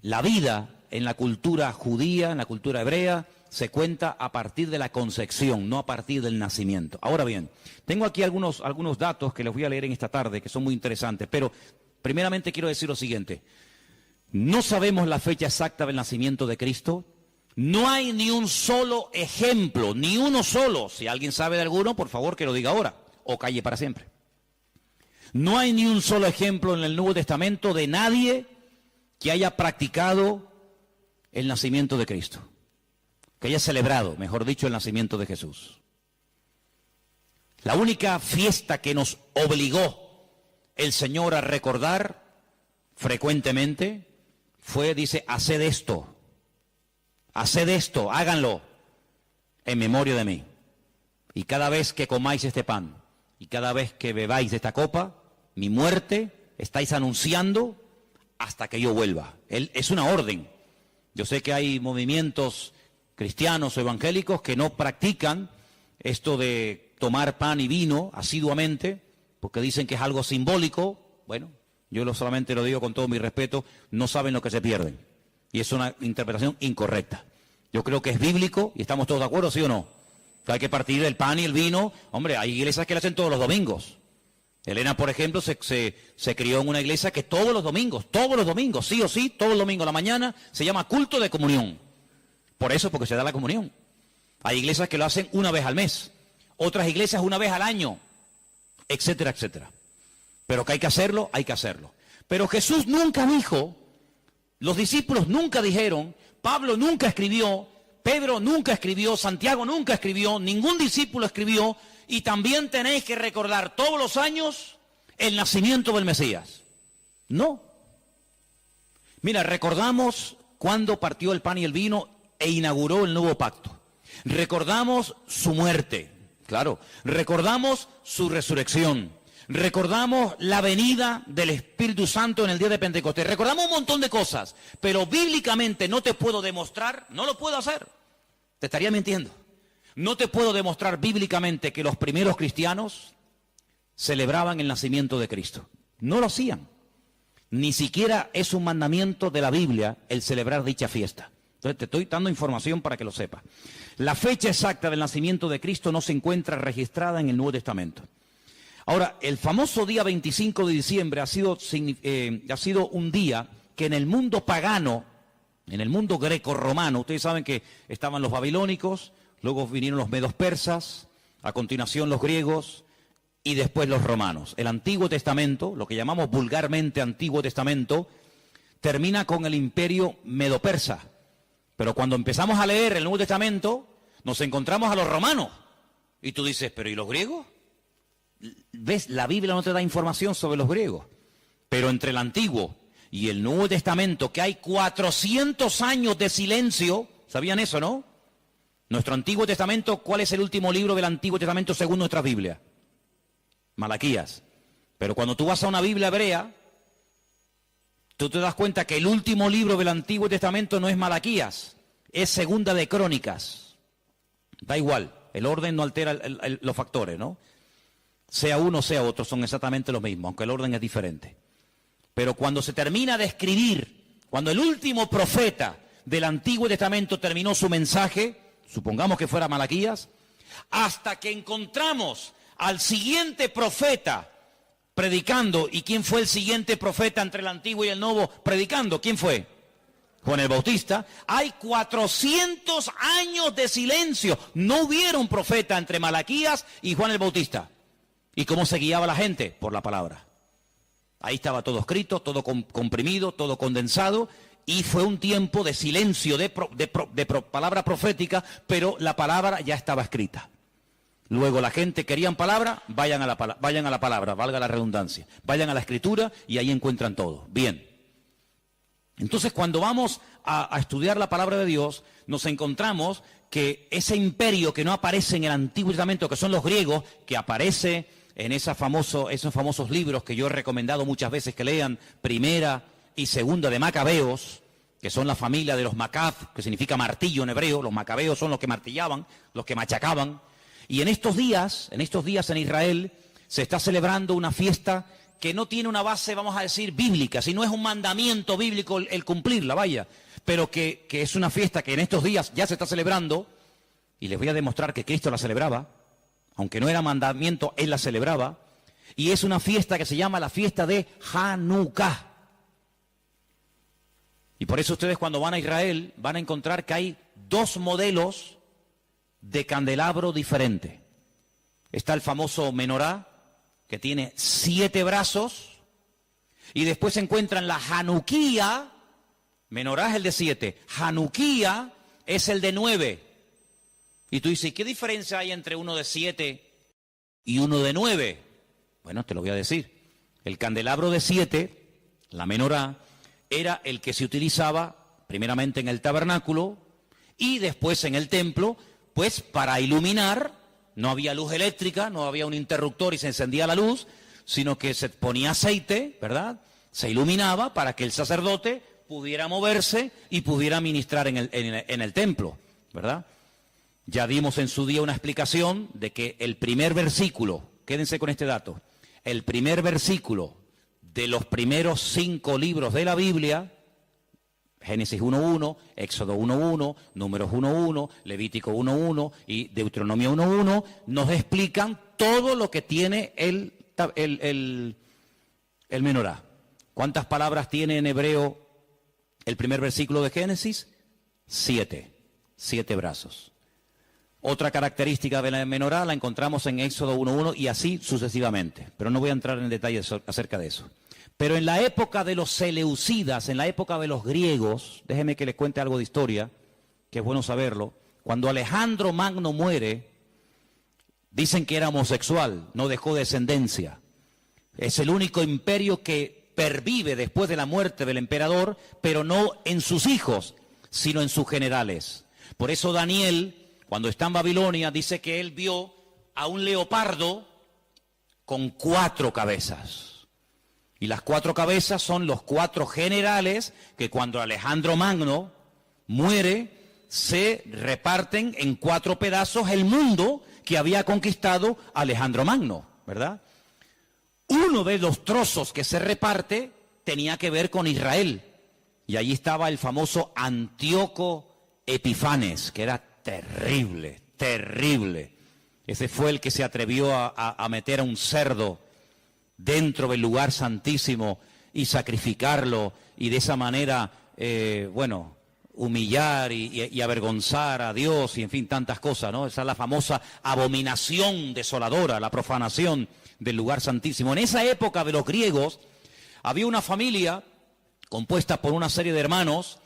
la vida en la cultura judía, en la cultura hebrea, se cuenta a partir de la concepción, no a partir del nacimiento. Ahora bien, tengo aquí algunos datos que les voy a leer en esta tarde, que son muy interesantes, pero primeramente quiero decir lo siguiente. No sabemos la fecha exacta del nacimiento de Cristo. No hay ni un solo ejemplo, ni uno solo. Si alguien sabe de alguno, por favor que lo diga ahora, o calle para siempre. No hay ni un solo ejemplo en el Nuevo Testamento de nadie que haya practicado el nacimiento de Cristo, que haya celebrado, mejor dicho, el nacimiento de Jesús. La única fiesta que nos obligó el Señor a recordar frecuentemente fue, dice, haced esto, háganlo en memoria de mí. Y cada vez que comáis este pan y cada vez que bebáis de esta copa, mi muerte estáis anunciando hasta que yo vuelva. Es una orden. Yo sé que hay movimientos cristianos o evangélicos que no practican esto de tomar pan y vino asiduamente, porque dicen que es algo simbólico. Bueno, yo solamente lo digo con todo mi respeto, no saben lo que se pierden. Y es una interpretación incorrecta. Yo creo que es bíblico y estamos todos de acuerdo, ¿sí o no? Que hay que partir del pan y el vino. Hombre, hay iglesias que lo hacen todos los domingos. Elena, por ejemplo, se crió en una iglesia que todos los domingos, sí o sí, todos los domingos a la mañana, se llama culto de comunión. Por eso, porque se da la comunión. Hay iglesias que lo hacen una vez al mes, otras iglesias una vez al año, etcétera, etcétera. Pero que hay que hacerlo, hay que hacerlo. Pero Jesús nunca dijo, los discípulos nunca dijeron, Pablo nunca escribió, Pedro nunca escribió, Santiago nunca escribió, ningún discípulo escribió, y también tenéis que recordar todos los años el nacimiento del Mesías. No. Mira, recordamos cuando partió el pan y el vino e inauguró el nuevo pacto. Recordamos su muerte, claro. Recordamos su resurrección. Recordamos la venida del Espíritu Santo en el día de Pentecostés. Recordamos un montón de cosas, pero bíblicamente no te puedo demostrar, no lo puedo hacer. Te estaría mintiendo. No te puedo demostrar bíblicamente que los primeros cristianos celebraban el nacimiento de Cristo. No lo hacían. Ni siquiera es un mandamiento de la Biblia el celebrar dicha fiesta. Entonces te estoy dando información para que lo sepas. La fecha exacta del nacimiento de Cristo no se encuentra registrada en el Nuevo Testamento. Ahora, el famoso día 25 de diciembre ha sido un día que en el mundo pagano, en el mundo greco-romano, ustedes saben que estaban los babilónicos, luego vinieron los medos persas, a continuación los griegos y después los romanos. El Antiguo Testamento, lo que llamamos vulgarmente Antiguo Testamento, termina con el imperio medo-persa. Pero cuando empezamos a leer el Nuevo Testamento, nos encontramos a los romanos. Y tú dices, ¿pero y los griegos? ¿Ves? La Biblia no te da información sobre los griegos. Pero entre el Antiguo y el Nuevo Testamento, que hay 400 años de silencio, ¿sabían eso, no? Nuestro Antiguo Testamento, ¿cuál es el último libro del Antiguo Testamento según nuestra Biblia? Malaquías. Pero cuando tú vas a una Biblia hebrea, tú te das cuenta que el último libro del Antiguo Testamento no es Malaquías, es Segunda de Crónicas. Da igual, el orden no altera los factores, ¿no? Sea uno, sea otro, son exactamente los mismos, aunque el orden es diferente. Pero cuando se termina de escribir, cuando el último profeta del Antiguo Testamento terminó su mensaje, supongamos que fuera Malaquías, hasta que encontramos al siguiente profeta predicando. ¿Y quién fue el siguiente profeta entre el Antiguo y el Nuevo predicando? ¿Quién fue? Juan el Bautista. Hay 400 años de silencio. No hubieron profeta entre Malaquías y Juan el Bautista. ¿Y cómo se guiaba la gente? Por la palabra. Ahí estaba todo escrito, todo comprimido, todo condensado, y fue un tiempo de silencio, de palabra profética, pero la palabra ya estaba escrita. Luego la gente querían palabra, vayan a la palabra, valga la redundancia, vayan a la escritura y ahí encuentran todo. Bien. Entonces cuando vamos a estudiar la palabra de Dios, nos encontramos que ese imperio que no aparece en el Antiguo Testamento, que son los griegos, que aparece en esos famosos libros que yo he recomendado muchas veces que lean, Primera y Segunda de Macabeos, que son la familia de los Macab, que significa martillo en hebreo. Los macabeos son los que martillaban, los que machacaban. Y en estos días en Israel se está celebrando una fiesta que no tiene una base, vamos a decir, bíblica, sino es un mandamiento bíblico el cumplirla, vaya, pero que es una fiesta que en estos días ya se está celebrando, y les voy a demostrar que Cristo la celebraba, aunque no era mandamiento, Él la celebraba, y es una fiesta que se llama la fiesta de Hanukkah. Y por eso ustedes cuando van a Israel van a encontrar que hay dos modelos de candelabro diferente. Está el famoso menorá, que tiene 7 brazos, y después se encuentran la Hanuquía. Menorá es el de 7, Hanuquía es el de 9. Y tú dices, ¿qué diferencia hay entre uno de 7 y uno de 9? Bueno, te lo voy a decir. El candelabro de 7, la menorá, era el que se utilizaba primeramente en el tabernáculo y después en el templo, pues para iluminar. No había luz eléctrica, no había un interruptor y se encendía la luz, sino que se ponía aceite, ¿verdad? Se iluminaba para que el sacerdote pudiera moverse y pudiera ministrar en el templo, ¿verdad? Ya dimos en su día una explicación de que el primer versículo, quédense con este dato, el primer versículo de los primeros 5 libros de la Biblia, Génesis 1.1, Éxodo 1.1, Números 1.1, Levítico 1.1 y Deuteronomio 1.1, nos explican todo lo que tiene el menorá. ¿Cuántas palabras tiene en hebreo el primer versículo de Génesis? 7 brazos. Otra característica de la menorá la encontramos en Éxodo 1.1 y así sucesivamente, pero no voy a entrar en detalles acerca de eso. Pero en la época de los seleucidas, en la época de los griegos, déjeme que les cuente algo de historia, que es bueno saberlo. Cuando Alejandro Magno muere, dicen que era homosexual, no dejó descendencia. Es el único imperio que pervive después de la muerte del emperador, pero no en sus hijos, sino en sus generales. Por eso Daniel, cuando está en Babilonia, dice que él vio a un leopardo con 4 cabezas. Y las 4 cabezas son los 4 generales que cuando Alejandro Magno muere, se reparten en 4 pedazos el mundo que había conquistado Alejandro Magno, ¿verdad? Uno de los trozos que se reparte tenía que ver con Israel. Y allí estaba el famoso Antíoco Epifanes, que era terrible, terrible. Ese fue el que se atrevió a meter a un cerdo dentro del lugar santísimo y sacrificarlo y de esa manera, humillar y avergonzar a Dios y en fin, tantas cosas, ¿no? Esa es la famosa abominación desoladora, la profanación del lugar santísimo. En esa época de los griegos había una familia compuesta por una serie de hermanos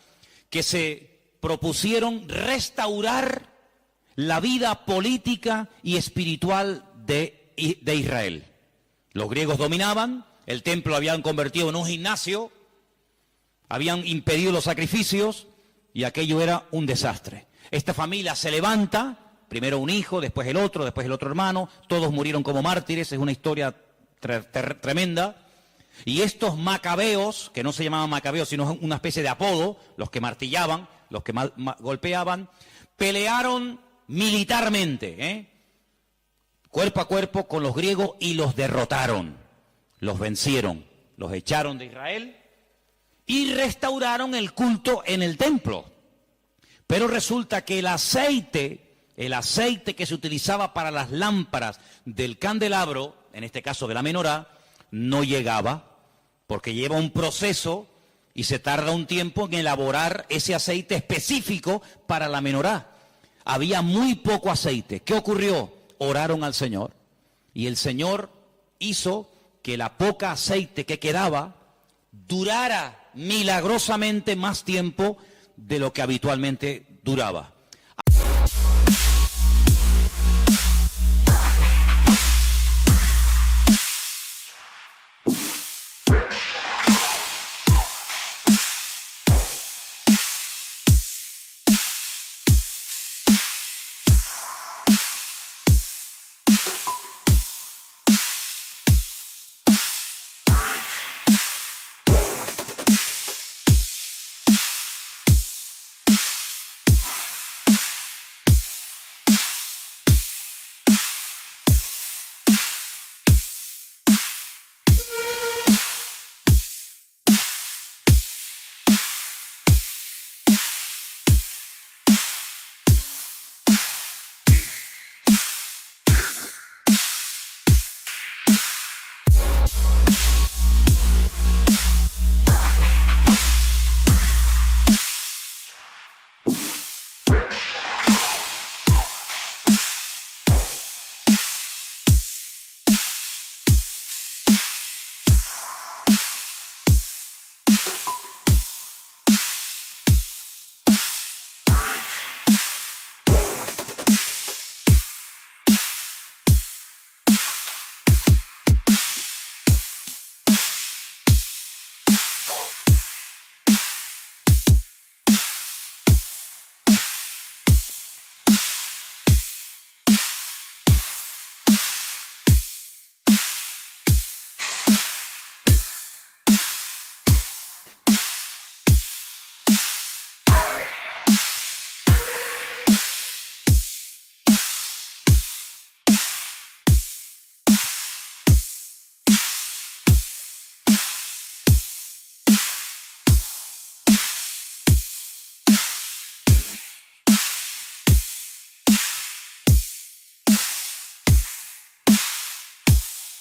que se propusieron restaurar la vida política y espiritual de Israel. Los griegos dominaban, el templo lo habían convertido en un gimnasio, habían impedido los sacrificios y aquello era un desastre. Esta familia se levanta, primero un hijo, después el otro hermano, todos murieron como mártires, es una historia tremenda. Y estos macabeos, que no se llamaban macabeos, sino una especie de apodo, los que martillaban, los que golpeaban, pelearon militarmente, cuerpo a cuerpo con los griegos y los derrotaron, los vencieron, los echaron de Israel y restauraron el culto en el templo. Pero resulta que el aceite que se utilizaba para las lámparas del candelabro, en este caso de la menorá, no llegaba, porque lleva un proceso y se tarda un tiempo en elaborar ese aceite específico para la menorá. Había muy poco aceite. ¿Qué ocurrió? Oraron al Señor y el Señor hizo que la poca aceite que quedaba durara milagrosamente más tiempo de lo que habitualmente duraba.